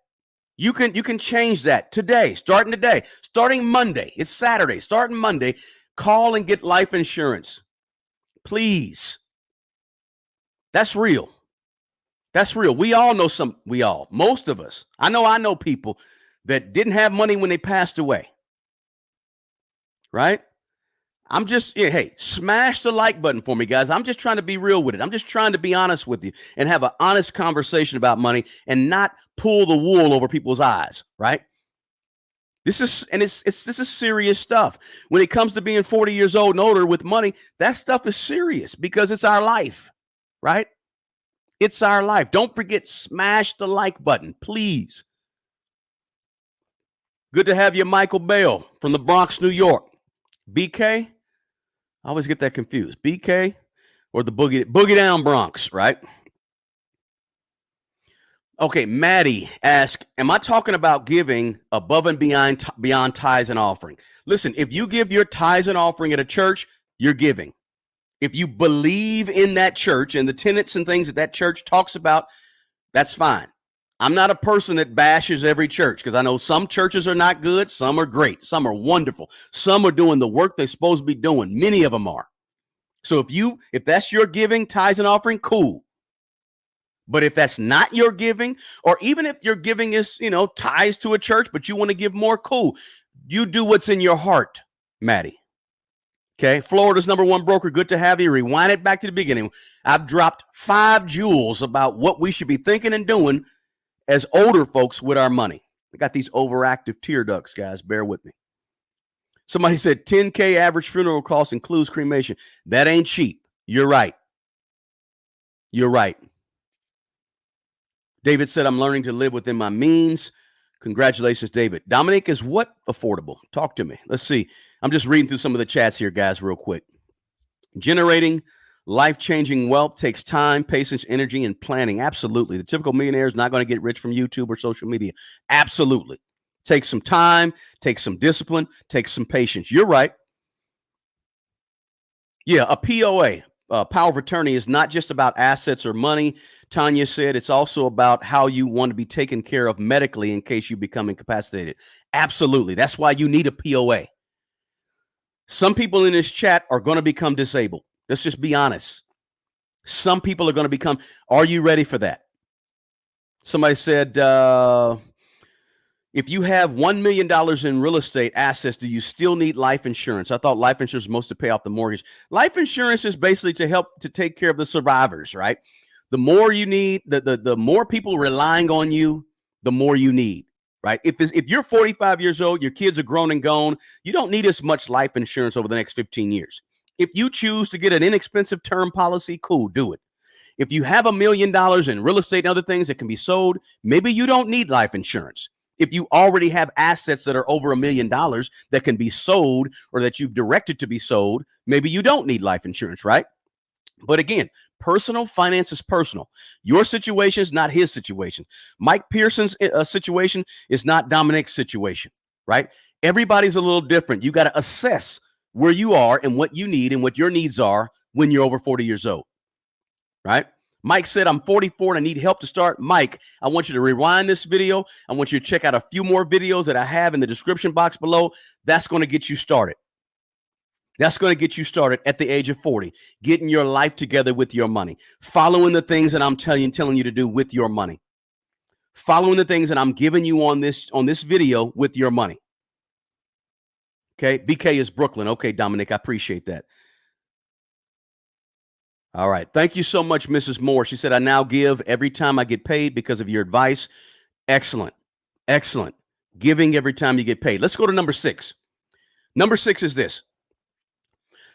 You can change that today, starting Monday. It's Saturday, starting Monday. Call and get life insurance, please. That's real. That's real. Most of us. I know people that didn't have money when they passed away, right? Hey, smash the like button for me, guys. I'm just trying to be real with it. I'm just trying to be honest with you and have an honest conversation about money and not pull the wool over people's eyes, right? This is serious stuff. When it comes to being 40 years old and older with money, that stuff is serious because it's our life, right? It's our life. Don't forget, smash the like button, please. Good to have you, Michael Bell from the Bronx, New York. BK? I always get that confused. BK or the Boogie Down Bronx, right? Okay, Maddie asked, am I talking about giving above and beyond tithes and offering? Listen, if you give your tithes and offering at a church, you're giving. If you believe in that church and the tenets and things that church talks about, that's fine. I'm not a person that bashes every church because I know some churches are not good. Some are great. Some are wonderful. Some are doing the work they're supposed to be doing. Many of them are. So if that's your giving, tithes and offering, cool. But if that's not your giving, or even if your giving is, ties to a church, but you want to give more, cool. You do what's in your heart, Maddie. Okay. Florida's #1 broker. Good to have you. Rewind it back to the beginning. I've dropped 5 jewels about what we should be thinking and doing as older folks with our money. I got these overactive tear ducts, guys. Bear with me. Somebody said $10K average funeral cost includes cremation. That ain't cheap. You're right. You're right. David said, I'm learning to live within my means. Congratulations, David. Dominic, is what affordable? Talk to me. Let's see. I'm just reading through some of the chats here, guys, real quick. Generating life-changing wealth takes time, patience, energy, and planning. Absolutely. The typical millionaire is not going to get rich from YouTube or social media. Absolutely. Takes some time, takes some discipline, takes some patience. You're right. Yeah, a POA, power of attorney, is not just about assets or money. Tanya said it's also about how you want to be taken care of medically in case you become incapacitated. Absolutely. That's why you need a POA. Some people in this chat are going to become disabled. Let's just be honest. Some people are going to become, are you ready for that? Somebody said, if you have $1 million in real estate assets, do you still need life insurance? I thought life insurance was most to pay off the mortgage. Life insurance is basically to help to take care of the survivors, right? The more you need, the more people relying on you, the more you need, right? If you're 45 years old, your kids are grown and gone, you don't need as much life insurance over the next 15 years. If you choose to get an inexpensive term policy, cool, do it. If you have $1 million in real estate and other things that can be sold, maybe you don't need life insurance. If you already have assets that are over $1 million that can be sold or that you've directed to be sold, maybe you don't need life insurance, right? But again, personal finance is personal. Your situation is not his situation. Mike Pearson's situation is not Dominic's situation, right? Everybody's a little different. You got to assess where you are and what you need and what your needs are when you're over 40 years old, right? Mike said, I'm 44 and I need help to start. Mike, I want you to rewind this video. I want you to check out a few more videos that I have in the description box below. That's going to get you started. That's going to get you started at the age of 40, getting your life together with your money, following the things that I'm telling you to do with your money, following the things that I'm giving you on this video with your money. Okay, BK is Brooklyn. Okay, Dominic, I appreciate that. All right. Thank you so much, Mrs. Moore. She said, I now give every time I get paid because of your advice. Excellent. Excellent. Giving every time you get paid. Let's go to number 6. Number 6 is this.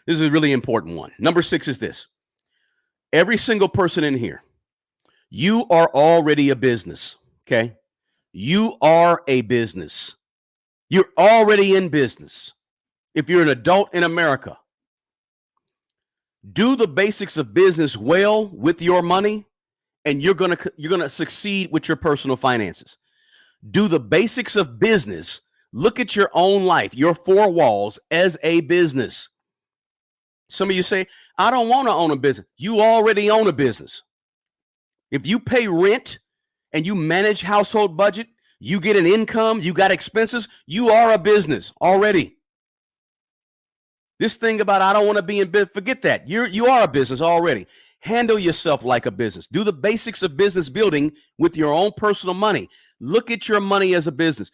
This is a really important one. Number 6 is this. Every single person in here, you are already a business. Okay. You are a business. You're already in business. If you're an adult in America, do the basics of business well with your money, and you're gonna succeed with your personal finances. Do the basics of business. Look at your own life, your 4 walls as a business. Some of you say, I don't want to own a business. You already own a business. If you pay rent and you manage household budget, you get an income, you got expenses, you are a business already. This thing about I don't want to be in business, forget that. You are a business already. Handle yourself like a business. Do the basics of business building with your own personal money. Look at your money as a business.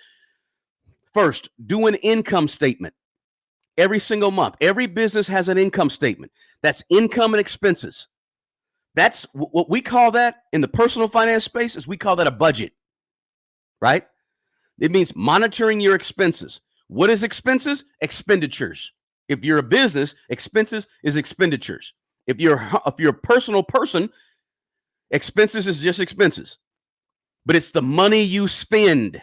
First, do an income statement every single month. Every business has an income statement. That's income and expenses. That's what we call that in the personal finance space, is we call that a budget, right? It means monitoring your expenses. What is expenses? Expenditures. If you're a business, expenses is expenditures. If you're a personal person, expenses is just expenses. But it's the money you spend.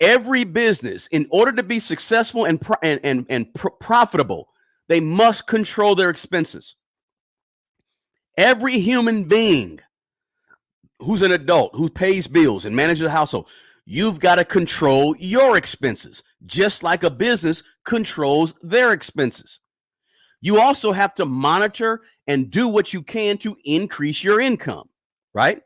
Every business, in order to be successful and profitable, they must control their expenses. Every human being who's an adult, who pays bills and manages a household, you've got to control your expenses, just like a business controls their expenses. You also have to monitor and do what you can to increase your income, right?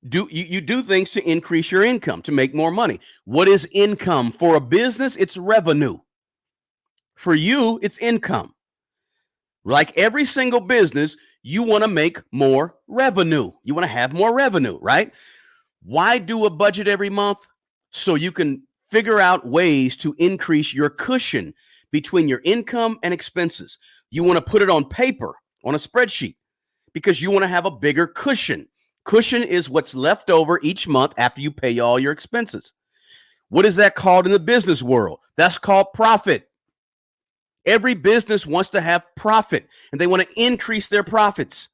You do things to increase your income, to make more money. What is income? For a business, it's revenue. For you, it's income. Like every single business, you want to make more revenue. You want to have more revenue, right? Why do a budget every month? So you can figure out ways to increase your cushion between your income and expenses. You want to put it on paper, on a spreadsheet, because you want to have a bigger cushion. Cushion is what's left over each month after you pay all your expenses. What is that called in the business world? That's called profit. Every business wants to have profit, and they want to increase their profits.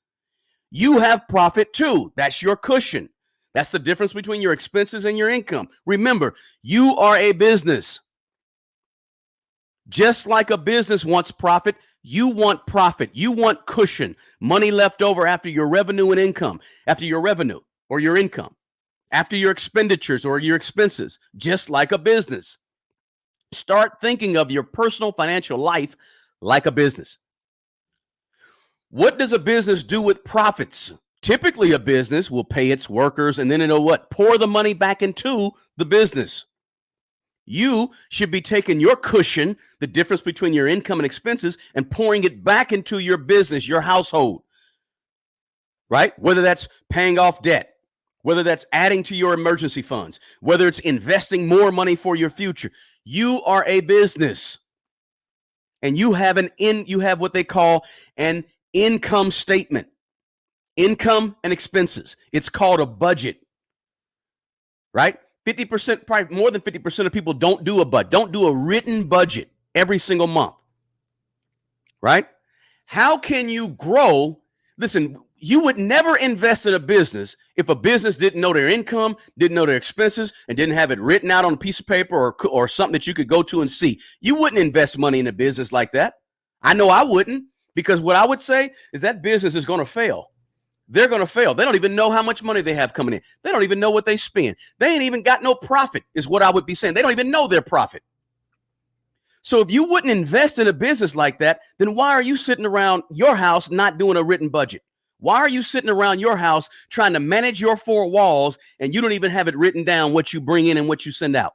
You have profit too. That's your cushion. That's the difference between your expenses and your income. Remember, you are a business. Just like a business wants profit, you want profit. You want cushion, money left over after your revenue and income, after your revenue or your income, after your expenditures or your expenses, just like a business. Start thinking of your personal financial life like a business. What does a business do with profits? Typically, a business will pay its workers and then it'll what? Pour the money back into the business. You should be taking your cushion, the difference between your income and expenses, and pouring it back into your business, your household, right? Whether that's paying off debt, whether that's adding to your emergency funds, whether it's investing more money for your future. You are a business, and you have what they call an income statement, income and expenses. It's called a budget, right? 50%, probably more than 50% of people don't do a written budget every single month, right? How can you grow? Listen, you would never invest in a business if a business didn't know their income, didn't know their expenses, and didn't have it written out on a piece of paper or something that you could go to and see. You wouldn't invest money in a business like that. I know I wouldn't, because what I would say is that business is going to fail. They're going to fail. They don't even know how much money they have coming in. They don't even know what they spend. They ain't even got no profit, is what I would be saying. They don't even know their profit. So if you wouldn't invest in a business like that, then why are you sitting around your house not doing a written budget? Why are you sitting around your house trying to manage your four walls and you don't even have it written down what you bring in and what you send out?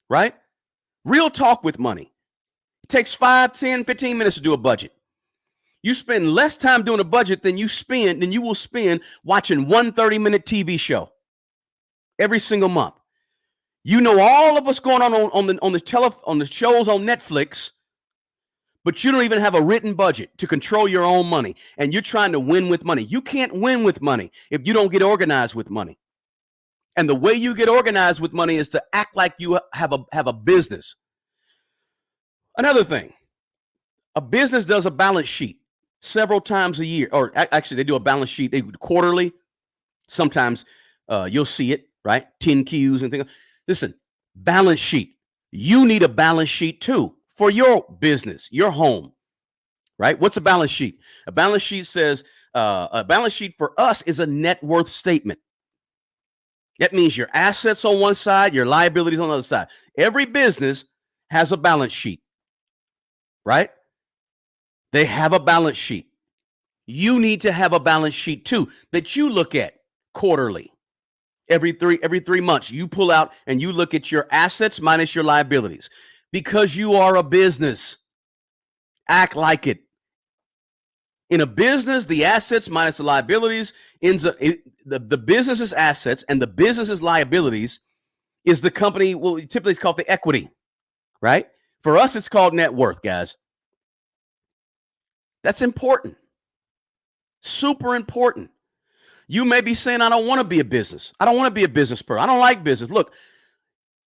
Right? Real talk with money. It takes 5, 10, 15 minutes to do a budget. You spend less time doing a budget than you will spend watching one 30-minute TV show every single month. You know all of what's going on the shows on Netflix, but you don't even have a written budget to control your own money, and you're trying to win with money. You can't win with money if you don't get organized with money. And the way you get organized with money is to act like you have a business. Another thing, a business does a balance sheet several times a year, or actually they do a balance sheet quarterly. Sometimes you'll see it, right? 10Qs and things. Listen, balance sheet. You need a balance sheet too for your business, your home, right? What's a balance sheet? A balance sheet says, a balance sheet for us is a net worth statement. That means your assets on one side, your liabilities on the other side. Every business has a balance sheet, right? They have a balance sheet. You need to have a balance sheet too that you look at quarterly. Every three months, you pull out and you look at your assets minus your liabilities because you are a business. Act like it. In a business, the assets minus the liabilities ends up the business's assets and the business's liabilities is the company. Well, typically it's called the equity, right? For us, it's called net worth, guys. That's important. Super important. You may be saying, I don't want to be a business. I don't want to be a business person. I don't like business. Look,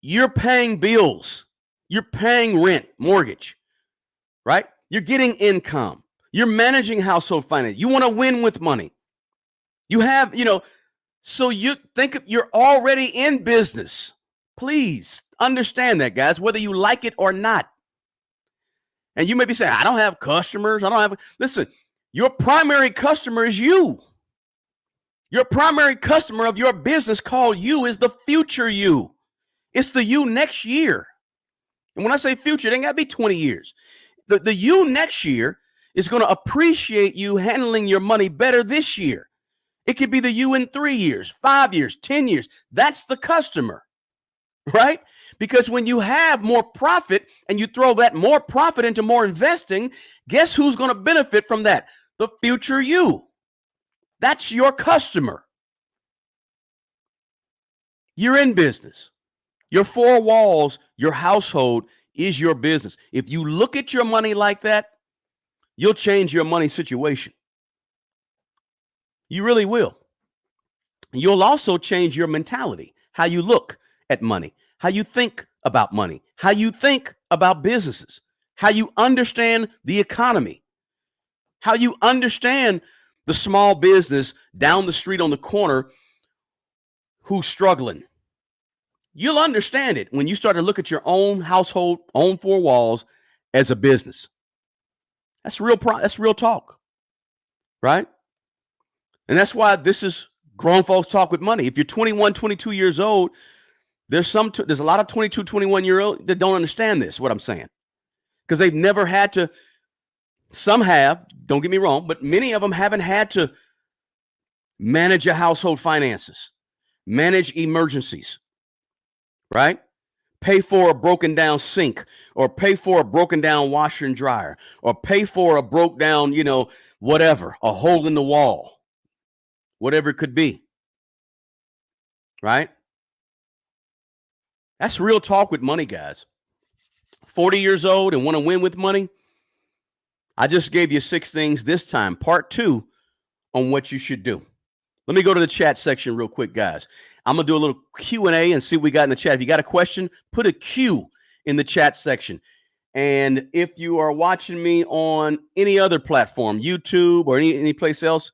you're paying bills. You're paying rent, mortgage, right? You're getting income. You're managing household finance. You want to win with money. You have, so you think you're already in business. Please understand that, guys, whether you like it or not. And you may be saying, I don't have customers. Listen, your primary customer is you. Your primary customer of your business called you is the future you. It's the you next year. And when I say future, it ain't got to be 20 years. The you next year is going to appreciate you handling your money better this year. It could be the you in 3 years, 5 years, 10 years. That's the customer, right? Because when you have more profit and you throw that more profit into more investing, guess who's going to benefit from that? The future you. That's your customer. You're in business. Your four walls, your household is your business. If you look at your money like that, you'll change your money situation. You really will. You'll also change your mentality, how you look at money, how you think about money, how you think about businesses, how you understand the economy, how you understand the small business down the street on the corner who's struggling. You'll understand it when you start to look at your own household, own four walls as a business. That's real talk, right? And that's why this is Grown Folks Talk with Money. If you're 21, 22 years old, there's a lot of 22, 21-year-olds that don't understand this, what I'm saying, because they've never had to. Some have, don't get me wrong, but many of them haven't had to manage your household finances, manage emergencies, right? Pay for a broken down sink, or pay for a broken down washer and dryer, or pay for a broke down, whatever, a hole in the wall, whatever it could be, right? That's real talk with money, guys. 40 years old and want to win with money? I just gave you 6 things this time, part 2 on what you should do. Let me go to the chat section real quick, guys. I'm going to do a little Q&A and see what we got in the chat. If you got a question, put a Q in the chat section. And if you are watching me on any other platform, YouTube or any place else,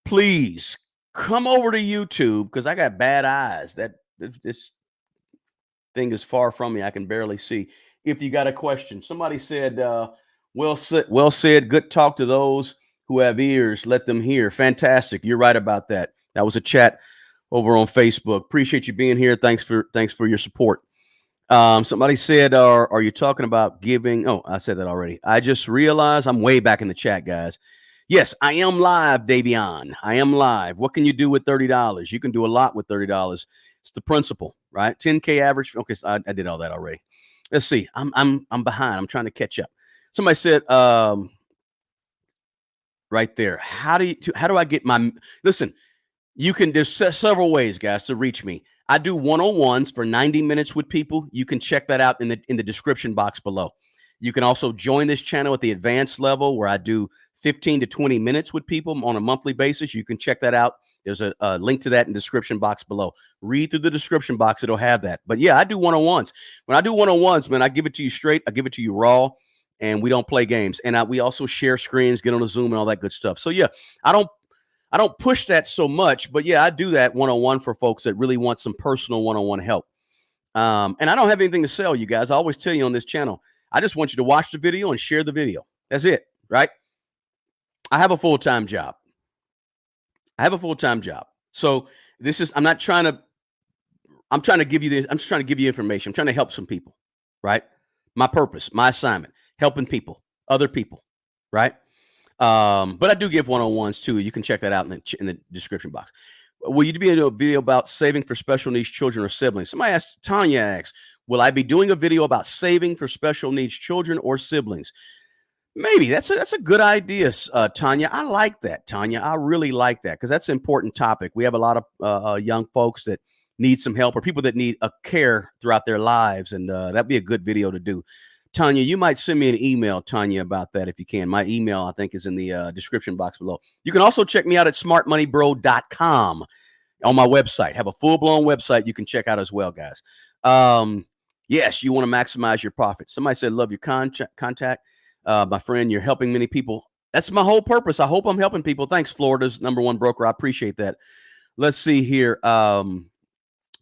please come over to YouTube, because I got bad eyes. This thing is far from me. I can barely see. If you got a question, somebody said, well said, good talk to those who have ears, let them hear. Fantastic. You're right about that. That was a chat over on Facebook. Appreciate you being here. Thanks for your support. Somebody said, are you talking about giving? Oh, I said that already. I just realized I'm way back in the chat, guys. Yes, I am live, Davion. I am live. What can you do with $30? You can do a lot with $30. It's the principle, right? 10K average. Okay, so I did all that already. Let's see. I'm behind. I'm trying to catch up. Somebody said, right there. How do I get my listen? You can there's several ways, guys, to reach me. I do one-on-ones for 90 minutes with people. You can check that out in the description box below. You can also join this channel at the advanced level where I do 15 to 20 minutes with people on a monthly basis. You can check that out. There's a link to that in the description box below. Read through the description box. It'll have that. But yeah, I do one-on-ones. When I do one-on-ones, man, I give it to you straight. I give it to you raw, and we don't play games. And we also share screens, get on the Zoom and all that good stuff. So yeah, I don't I don't push that so much, but yeah, I do that one-on-one for folks that really want some personal one-on-one help. And I don't have anything to sell you guys. I always tell you on this channel, I just want you to watch the video and share the video. That's it, right? I have a full-time job. So this is, I'm trying to give you this. I'm just trying to give you information. I'm trying to help some people, right? My purpose, my assignment, helping people, other people, right? But I do give one-on-ones too. You can check that out in the description box. Will you be able to do a video about saving for special needs children or siblings? Somebody asked, Tanya asks, will I be doing a video about saving for special needs children or siblings? Maybe that's a good idea, Tanya. I like that, Tanya. I really like that because that's an important topic. We have a lot of young folks that need some help or people that need a care throughout their lives, and that'd be a good video to do. Tanya, you might send me an email, Tanya, about that if you can. My email, I think, is in the description box below. You can also check me out at smartmoneybro.com on my website. Have a full-blown website you can check out as well, guys. Yes, you want to maximize your profit. Somebody said, love your contact. My friend, you're helping many people. That's my whole purpose. I hope I'm helping people. Thanks, Florida's #1 broker. I appreciate that. Let's see here.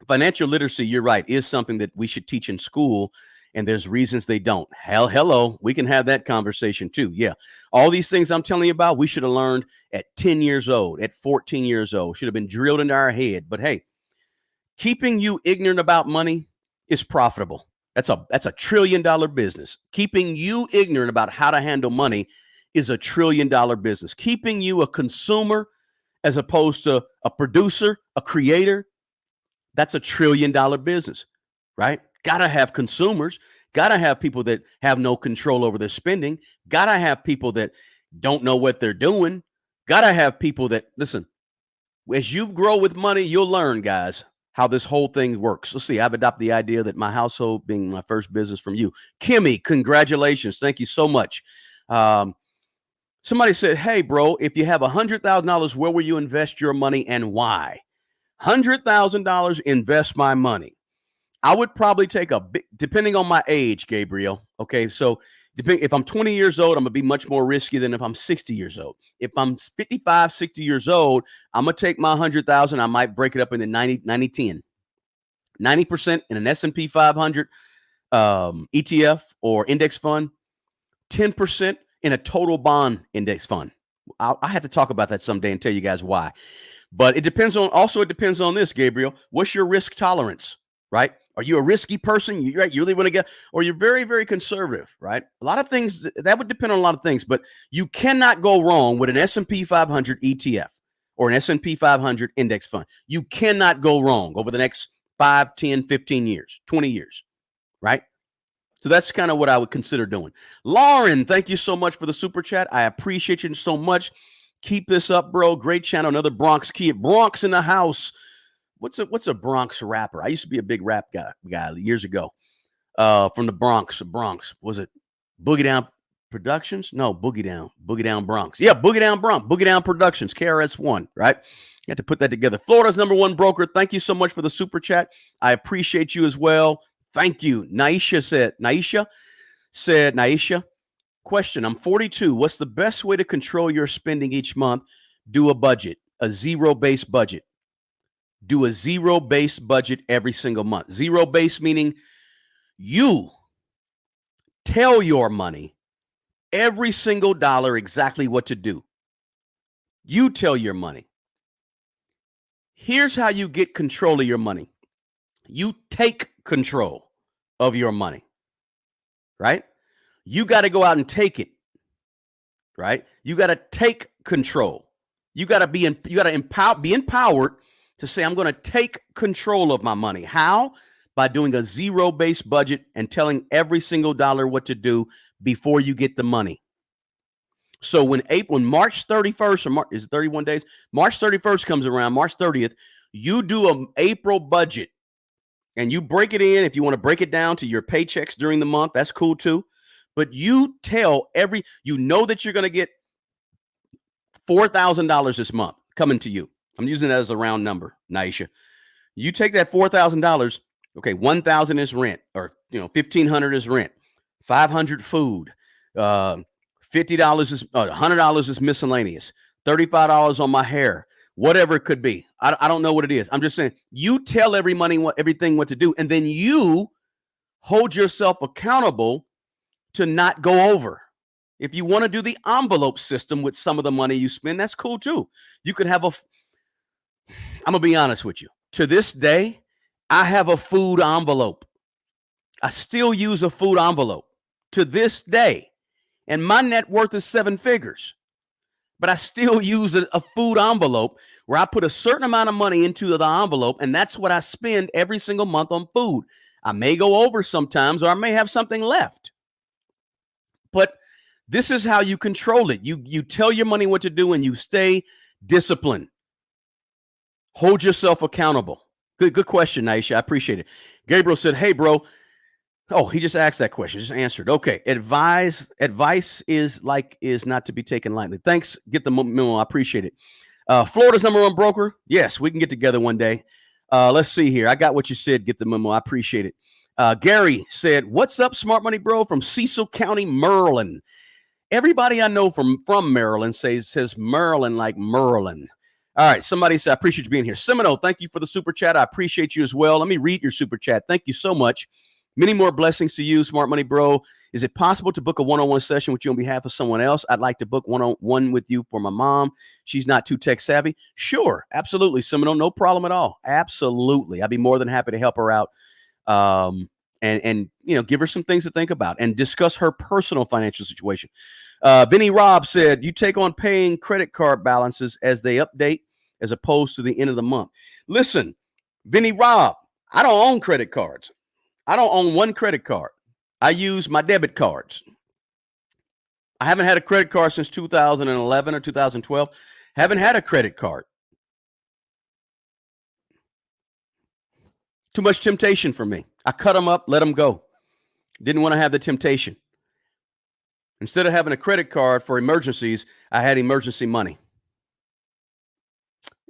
Financial literacy, you're right, is something that we should teach in school. And there's reasons they don't. Hello, we can have that conversation too. Yeah. All these things I'm telling you about, we should have learned at 10 years old, at 14 years old, should have been drilled into our head. But hey, keeping you ignorant about money is profitable. That's a $1 trillion business. Keeping you ignorant about how to handle money is a $1 trillion business. Keeping you a consumer as opposed to a producer, a creator, that's a $1 trillion business, right? Got to have consumers, got to have people that have no control over their spending, got to have people that don't know what they're doing, got to have people that, listen, as you grow with money, you'll learn, guys, how this whole thing works. Let's see, I've adopted the idea that my household being my first business from you. Kimmy, congratulations. Thank you so much. Somebody said, hey, bro, if you have $100,000, where will you invest your money and why? $100,000, invest my money. I would probably take a big, depending on my age, Gabriel. Okay, so if I'm 20 years old, I'm gonna be much more risky than if I'm 60 years old. If I'm 55, 60 years old, I'm gonna take my 100,000. I might break it up into 90, 90% in an S&P 500 ETF or index fund, 10% in a total bond index fund. I have to talk about that someday and tell you guys why. But it depends on this, Gabriel. What's your risk tolerance, right? Are you a risky person? You really want to get, or you're very, very conservative, right? A lot of things that would depend on a lot of things, but you cannot go wrong with an S&P 500 ETF or an S&P 500 index fund. You cannot go wrong over the next 5, 10, 15 years, 20 years, right? So that's kind of what I would consider doing. Lauren, thank you so much for the super chat. I appreciate you so much. Keep this up, bro. Great channel. Another Bronx kid. Bronx in the house. What's a Bronx rapper? I used to be a big rap guy years ago. From the Bronx. Was it Boogie Down Productions? No, Boogie Down Bronx. Yeah, Boogie Down Bronx. Boogie Down Productions. KRS-One. Right? You have to put that together. Florida's #1 broker. Thank you so much for the super chat. I appreciate you as well. Thank you. Naisha said. Question: I'm 42. What's the best way to control your spending each month? Do a budget, a zero-based budget. Do a zero-based budget every single month. Zero-based meaning you tell your money every single dollar exactly what to do. You tell your money. Here's how you get control of your money. You take control. of your money, right? You got to go out and take it, right? You got to take control. You got to be empowered to say, I'm going to take control of my money. How? By doing a zero-based budget and telling every single dollar what to do before you get the money. So when March 31st or is it 31 days? March 31st comes around, March 30th, you do an April budget and you break it in. If you want to break it down to your paychecks during the month, that's cool too. But you tell you know that you're going to get $4,000 this month coming to you. I'm using that as a round number, Naisha. You take that $4,000. Okay, $1,000 is rent, or $1,500 is rent, $500 food, $50 is $100 is miscellaneous, $35 on my hair, whatever it could be. I don't know what it is. I'm just saying you tell everything what to do, and then you hold yourself accountable to not go over. If you want to do the envelope system with some of the money you spend, that's cool too. You could have I'm going to be honest with you. To this day, I have a food envelope. I still use a food envelope to this day. And my net worth is 7 figures. But I still use a food envelope where I put a certain amount of money into the envelope, and that's what I spend every single month on food. I may go over sometimes, or I may have something left. But this is how you control it. You tell your money what to do, and you stay disciplined. Hold yourself accountable. Good question, Naisha. I appreciate it. Gabriel said, hey, bro. Oh, he just asked that question. Just answered. Okay. Advice is not to be taken lightly. Thanks. Get the memo. I appreciate it. Florida's #1 broker. Yes, we can get together one day. Let's see here. I got what you said. Get the memo. I appreciate it. Gary said, what's up, Smart Money Bro, from Cecil County, Maryland. Everybody I know from Maryland says Maryland like Merlin. All right. Somebody said, I appreciate you being here. Semino, thank you for the super chat. I appreciate you as well. Let me read your super chat. Thank you so much. Many more blessings to you, Smart Money Bro. Is it possible to book a one-on-one session with you on behalf of someone else? I'd like to book one-on-one with you for my mom. She's not too tech savvy. Sure. Absolutely, Semino. No problem at all. Absolutely. I'd be more than happy to help her out. And give her some things to think about and discuss her personal financial situation. Vinny Robb said, you take on paying credit card balances as they update as opposed to the end of the month. Listen, Vinny Robb, I don't own credit cards. I don't own one credit card. I use my debit cards. I haven't had a credit card since 2011 or 2012. Haven't had a credit card. Too much temptation for me. I cut them up, let them go. Didn't want to have the temptation. Instead of having a credit card for emergencies, I had emergency money.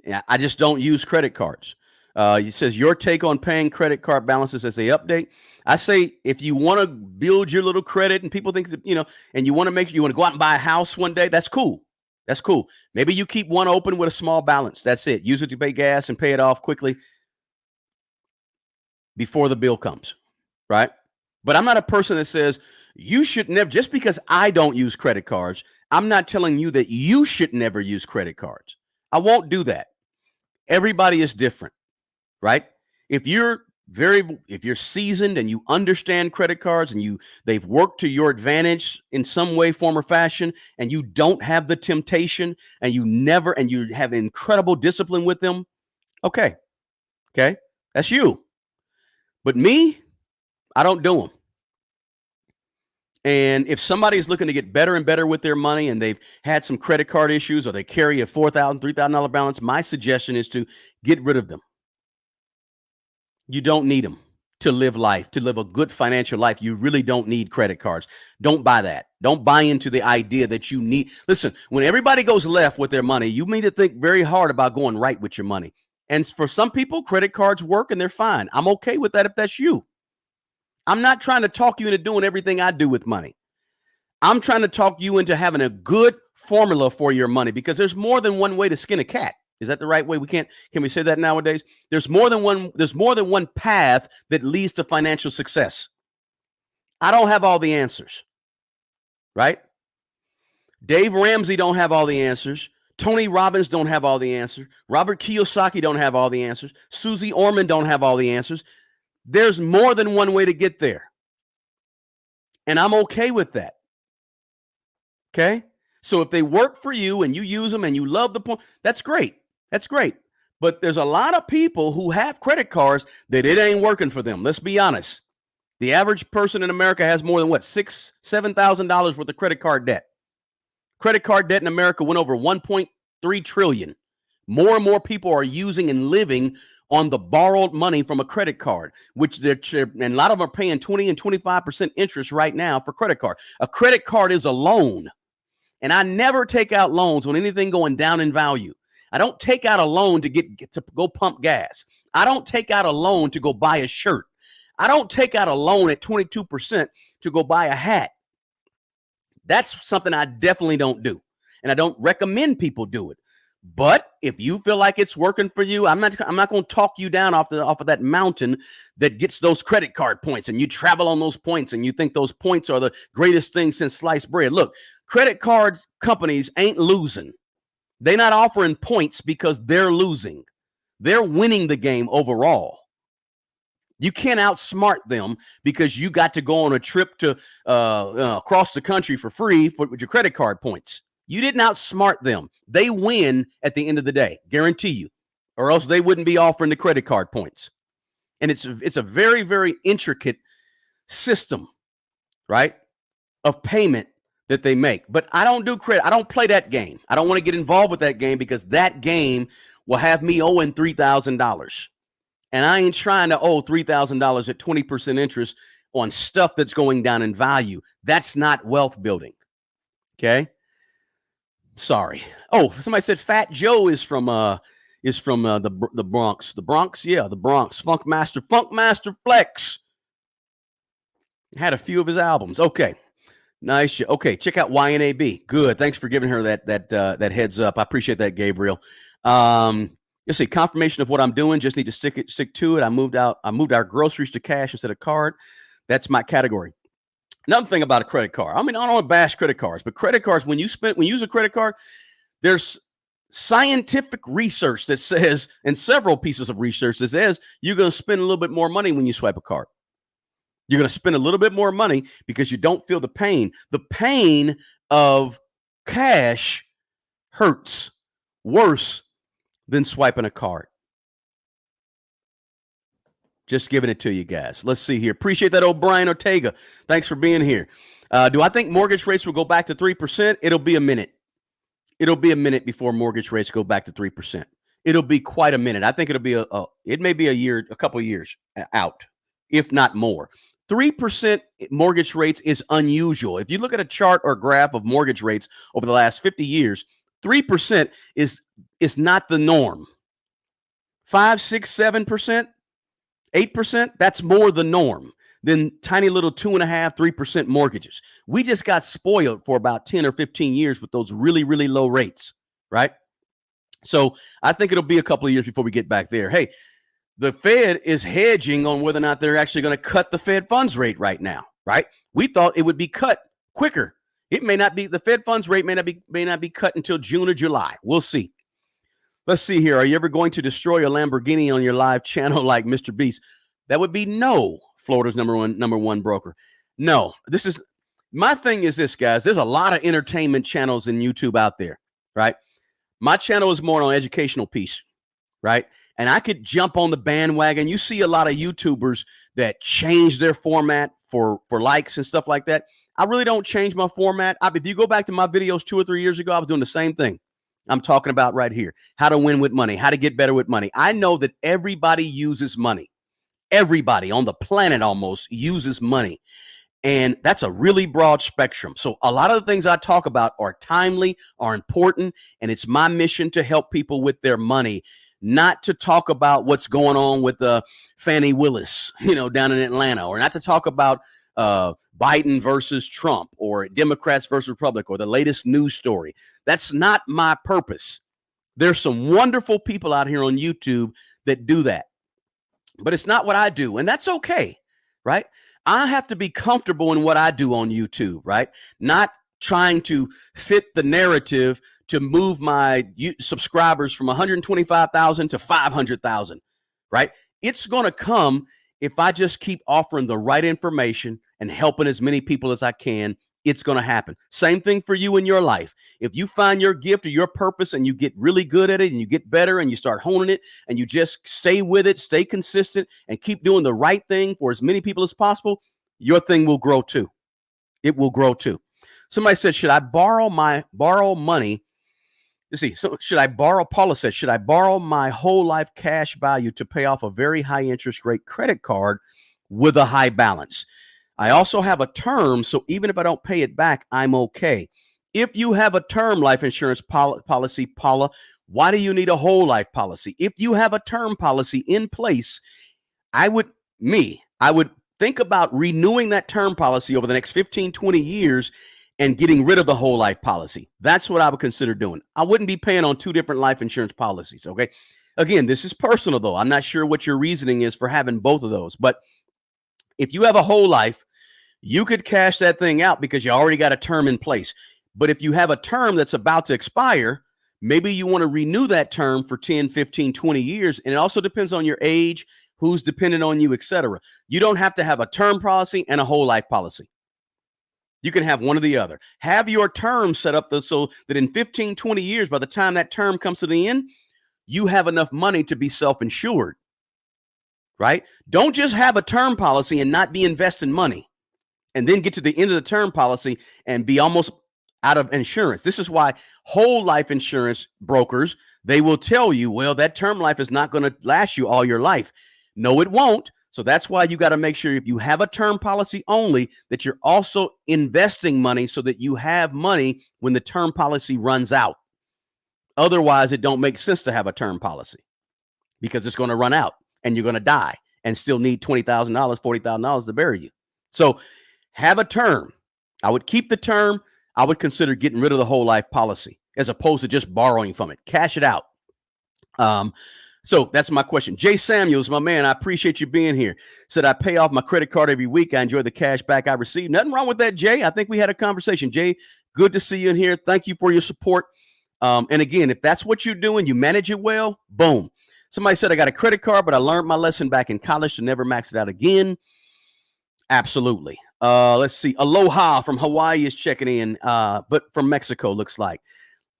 Yeah, I just don't use credit cards. It says your take on paying credit card balances as they update. I say if you want to build your little credit and people think that, and you want to go out and buy a house one day, that's cool. That's cool. Maybe you keep one open with a small balance. That's it. Use it to pay gas and pay it off quickly before the bill comes, right? But I'm not a person that says you should never, just because I don't use credit cards, I'm not telling you that you should never use credit cards. I won't do that. Everybody is different, right? If you're seasoned and you understand credit cards and they've worked to your advantage in some way, form, or fashion, and you don't have the temptation and you have incredible discipline with them, okay, that's you. But me, I don't do them. And if somebody's looking to get better and better with their money and they've had some credit card issues or they carry a $4,000, $3,000 balance, my suggestion is to get rid of them. You don't need them to live a good financial life. You really don't need credit cards. Don't buy that. Don't buy into the idea that you need. Listen, when everybody goes left with their money, you need to think very hard about going right with your money. And for some people, credit cards work and they're fine. I'm okay with that if that's you. I'm not trying to talk you into doing everything I do with money. I'm trying to talk you into having a good formula for your money, because there's more than one way to skin a cat. Is that the right way? Can we say that nowadays? There's more than one path that leads to financial success. I don't have all the answers, right? Dave Ramsey don't have all the answers. Tony Robbins don't have all the answers. Robert Kiyosaki don't have all the answers. Susie Orman don't have all the answers. There's more than one way to get there. And I'm okay with that. Okay? So if they work for you and you use them and you love the point, that's great. That's great. But there's a lot of people who have credit cards that it ain't working for them. Let's be honest. The average person in America has more than what, $7,000 worth of credit card debt. Credit card debt in America went over 1.3 trillion. More and more people are using and living on the borrowed money from a credit card, which and a lot of them are paying 20 and 25% interest right now for credit card. A credit card is a loan. And I never take out loans on anything going down in value. I don't take out a loan to get to go pump gas. I don't take out a loan to go buy a shirt. I don't take out a loan at 22% to go buy a hat. That's something I definitely don't do. And I don't recommend people do it. But if you feel like it's working for you, I'm not going to talk you down off of that mountain that gets those credit card points, and you travel on those points and you think those points are the greatest thing since sliced bread. Look, credit card companies ain't losing. They're not offering points because they're losing. They're winning the game overall. You can't outsmart them because you got to go on a trip to across the country for free with your credit card points. You didn't outsmart them. They win at the end of the day, guarantee you, or else they wouldn't be offering the credit card points. And it's a very, very intricate system, right, of payment that they make. But I don't do credit. I don't play that game. I don't want to get involved with that game because that game will have me owing $3,000. And I ain't trying to owe $3,000 at 20% interest on stuff that's going down in value. That's not wealth building. Okay. Sorry. Oh, somebody said Fat Joe is from the Bronx. The Bronx, yeah, the Bronx. Funk Master Flex. Had a few of his albums. Okay, nice. Okay, check out YNAB. Good. Thanks for giving her that heads up. I appreciate that, Gabriel. Let's see. Confirmation of what I'm doing. Just need to stick to it. I moved our groceries to cash instead of card. That's my category. Another thing about a credit card. I mean, I don't want to bash credit cards, but credit cards, when you use a credit card, there's scientific research that says, and several pieces of research that says, you're going to spend a little bit more money when you swipe a card. You're going to spend a little bit more money because you don't feel the pain. The pain of cash hurts worse than swiping a card. Just giving it to you guys. Let's see here. Appreciate that, O'Brien Ortega. Thanks for being here. Do I think mortgage rates will go back to 3%? It'll be a minute. It'll be a minute before mortgage rates go back to 3%. It'll be quite a minute. I think it'll be it may be a couple of years out, if not more. 3% mortgage rates is unusual. If you look at a chart or graph of mortgage rates over the last 50 years, 3% is not the norm. 5, 6, 7%. 8%, that's more the norm than tiny little 2.5%, 3% mortgages. We just got spoiled for about 10 or 15 years with those really, really low rates, right? So I think it'll be a couple of years before we get back there. Hey, the Fed is hedging on whether or not they're actually going to cut the Fed funds rate right now, right? We thought it would be cut quicker. It may not be, the Fed funds rate may not be cut until June or July. We'll see. Let's see here. Are you ever going to destroy a Lamborghini on your live channel like Mr. Beast? That would be no. Florida's number one broker. No. This is my thing is this, guys. There's a lot of entertainment channels in YouTube out there, right? My channel is more on educational piece, right? And I could jump on the bandwagon. You see a lot of YouTubers that change their format for likes and stuff like that. I really don't change my format. If you go back to my videos 2 or 3 years ago, I was doing the same thing. I'm talking about right here, how to win with money, how to get better with money. I know that everybody uses money. Everybody on the planet almost uses money. And that's a really broad spectrum. So a lot of the things I talk about are timely, are important, and it's my mission to help people with their money, not to talk about what's going on with Fannie Willis, down in Atlanta, or not to talk about Biden versus Trump or Democrats versus Republicans or the latest news story. That's not my purpose. There's some wonderful people out here on YouTube that do that, but it's not what I do. And that's okay, right? I have to be comfortable in what I do on YouTube, right? Not trying to fit the narrative to move my subscribers from 125,000 to 500,000, right? It's going to come if I just keep offering the right information and helping as many people as I can, it's going to happen. Same thing for you in your life. If you find your gift or your purpose and you get really good at it and you get better and you start honing it and you just stay with it, stay consistent and keep doing the right thing for as many people as possible, your thing will grow too. It will grow too. Somebody said, should I borrow money? Let's see. So Paula said, should I borrow my whole life cash value to pay off a very high interest rate credit card with a high balance? I also have a term, so even if I don't pay it back, I'm okay. If you have a term life insurance policy, Paula, why do you need a whole life policy? If you have a term policy in place, I would think about renewing that term policy over the next 15, 20 years and getting rid of the whole life policy. That's what I would consider doing. I wouldn't be paying on two different life insurance policies, okay? Again, this is personal, though. I'm not sure what your reasoning is for having both of those. But if you have a whole life, you could cash that thing out because you already got a term in place. But if you have a term that's about to expire, maybe you want to renew that term for 10, 15, 20 years. And it also depends on your age, who's dependent on you, etc. You don't have to have a term policy and a whole life policy. You can have one or the other. Have your term set up so that in 15, 20 years, by the time that term comes to the end, you have enough money to be self-insured, right? Don't just have a term policy and not be investing money and then get to the end of the term policy and be almost out of insurance. This is why whole life insurance brokers, they will tell you, well, that term life is not going to last you all your life. No, it won't. So that's why you got to make sure if you have a term policy only, that you're also investing money so that you have money when the term policy runs out. Otherwise, it don't make sense to have a term policy because it's going to run out and you're going to die and still need $20,000, $40,000 to bury you. So have a term. I would keep the term. I would consider getting rid of the whole life policy as opposed to just borrowing from it. Cash it out. So that's my question. Jay Samuels, my man, I appreciate you being here. Said I pay off my credit card every week. I enjoy the cash back I receive. Nothing wrong with that, Jay. I think we had a conversation. Jay, good to see you in here. Thank you for your support. And again, if that's what you're doing, you manage it well, boom. Somebody said I got a credit card, but I learned my lesson back in college to never max it out again. Absolutely. Let's see. Aloha from Hawaii is checking in, but from Mexico, looks like.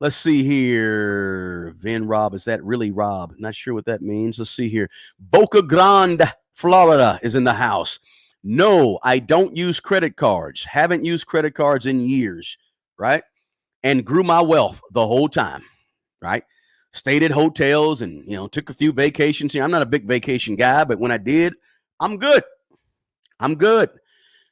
Let's see here. Vin Rob, is that really Rob? Not sure what that means. Let's see here. Boca Grande, Florida is in the house. No, I don't use credit cards. Haven't used credit cards in years, right? And grew my wealth the whole time, right? Stayed at hotels and, took a few vacations. I'm not a big vacation guy, but when I did, I'm good. I'm good.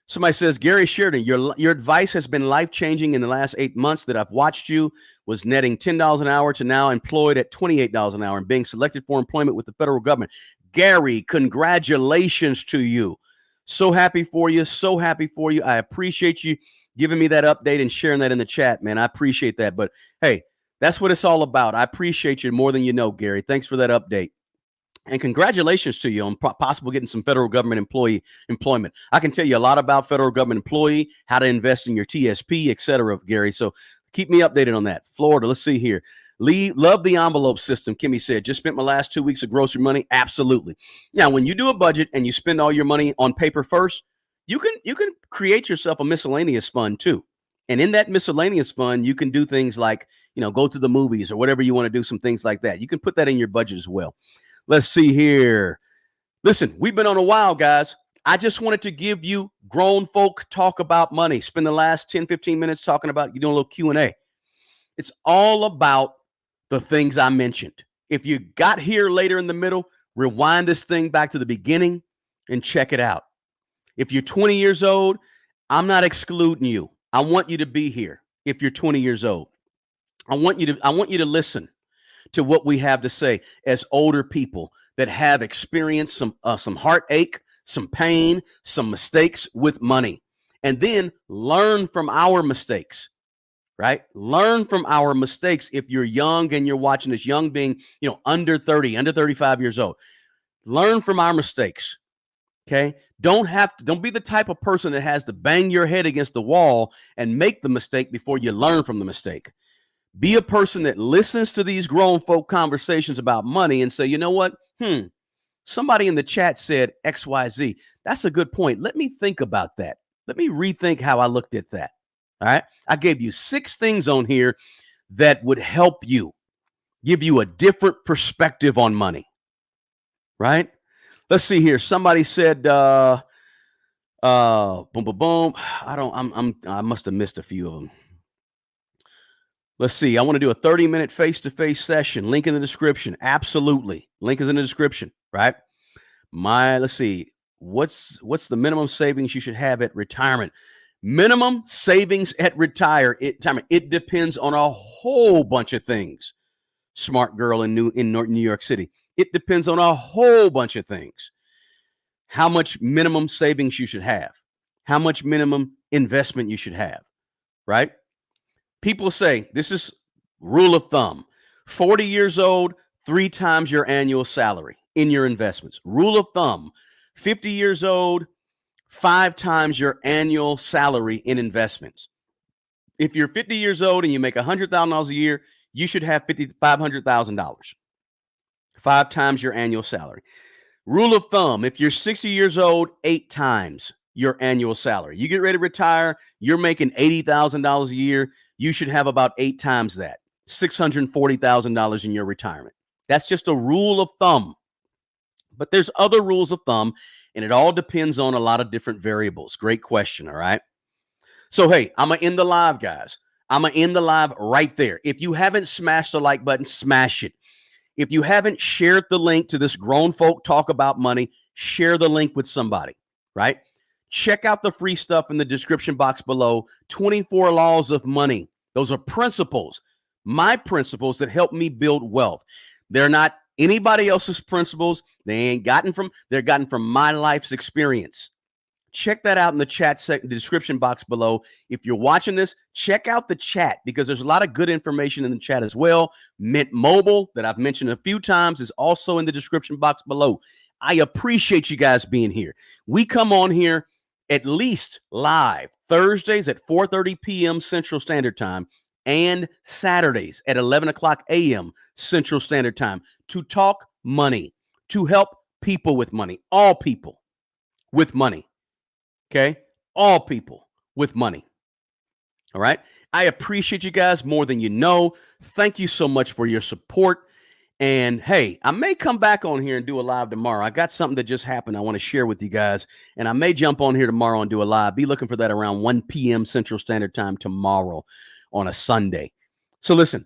Somebody says, Gary Sheridan, your advice has been life-changing in the last 8 months that I've watched you. Was netting $10 an hour to now employed at $28 an hour and being selected for employment with the federal government. Gary, congratulations to you. So happy for you. So happy for you. I appreciate you giving me that update and sharing that in the chat, man. I appreciate that. But hey, that's what it's all about. I appreciate you more than you know, Gary. Thanks for that update. And congratulations to you on possible getting some federal government employment. I can tell you a lot about federal government employee, how to invest in your TSP, et cetera, Gary. So keep me updated on that. Florida, let's see here. Love the envelope system, Kimmy said. Just spent my last 2 weeks of grocery money. Absolutely. Now, when you do a budget and you spend all your money on paper first, you can create yourself a miscellaneous fund too. And in that miscellaneous fund, you can do things like, go to the movies or whatever you want to do, some things like that. You can put that in your budget as well. Let's see here. Listen, we've been on a while, guys. I just wanted to give you grown folk talk about money. Spend the last 10, 15 minutes talking about, doing a little Q&A. It's all about the things I mentioned. If you got here later in the middle, rewind this thing back to the beginning and check it out. If you're 20 years old, I'm not excluding you. I want you to be here if you're 20 years old. I want you to listen to what we have to say as older people that have experienced some heartache, some pain, some mistakes with money, and then learn from our mistakes, right? Learn from our mistakes. If you're young and you're watching this, young being, under 30, under 35 years old, learn from our mistakes. Okay. Don't be the type of person that has to bang your head against the wall and make the mistake before you learn from the mistake. Be a person that listens to these grown folk conversations about money and say, you know what? Somebody in the chat said XYZ. That's a good point. Let me think about that. Let me rethink how I looked at that. All right. I gave you 6 things on here that would help you, give you a different perspective on money. Right. Let's see here. Somebody said, boom, boom, boom. I must have missed a few of them. Let's see. I want to do a 30-minute face-to-face session. Link in the description. Absolutely. Link is in the description, right? Let's see. What's the minimum savings you should have at retirement? Minimum savings at retirement. It depends on a whole bunch of things. Smart girl in New York City. It depends on a whole bunch of things. How much minimum savings you should have. How much minimum investment you should have, right? People say this is rule of thumb: 40 years old, 3 times your annual salary in your investments. Rule of thumb: 50 years old, 5 times your annual salary in investments. If you're 50 years old and you make $100,000 a year, you should have $500,000, 5 times your annual salary. Rule of thumb: if you're 60 years old, 8 times your annual salary. You get ready to retire, you're making $80,000 a year, you should have about 8 times that, $640,000 in your retirement. That's just a rule of thumb. But there's other rules of thumb, and it all depends on a lot of different variables. Great question, all right? So, hey, I'm going to end the live, guys. I'm going to end the live right there. If you haven't smashed the like button, smash it. If you haven't shared the link to this Grown Folk Talk About Money, share the link with somebody, right? Check out the free stuff in the description box below. 24 Laws of Money. Those are principles, my principles that help me build wealth. They're not anybody else's principles. They're gotten from my life's experience. Check that out in the the description box below. If you're watching this, check out the chat because there's a lot of good information in the chat as well. Mint Mobile, that I've mentioned a few times, is also in the description box below. I appreciate you guys being here. We come on here at least live Thursdays at 4:30 p.m. Central Standard Time and Saturdays at 11 o'clock a.m. Central Standard Time to talk money, to help people with money, all people with money. Okay? All people with money. All right? I appreciate you guys more than you know. Thank you so much for your support. And hey, I may come back on here and do a live tomorrow. I got something that just happened I want to share with you guys. And I may jump on here tomorrow and do a live. Be looking for that around 1 p.m. Central Standard Time tomorrow on a Sunday. So listen,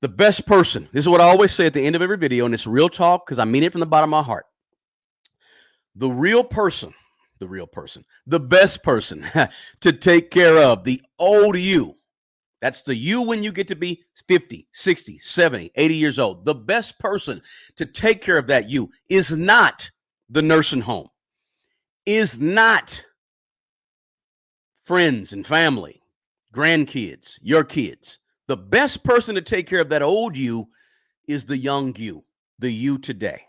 the best person, this is what I always say at the end of every video, and it's real talk because I mean it from the bottom of my heart. The best person to take care of the old you. That's the you when you get to be 50, 60, 70, 80 years old. The best person to take care of that you is not the nursing home, is not friends and family, grandkids, your kids. The best person to take care of that old you is the young you, the you today.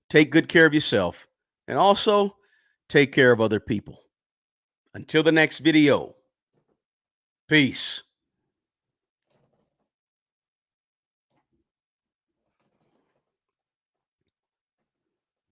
Take good care of yourself and also take care of other people. Until the next video, peace.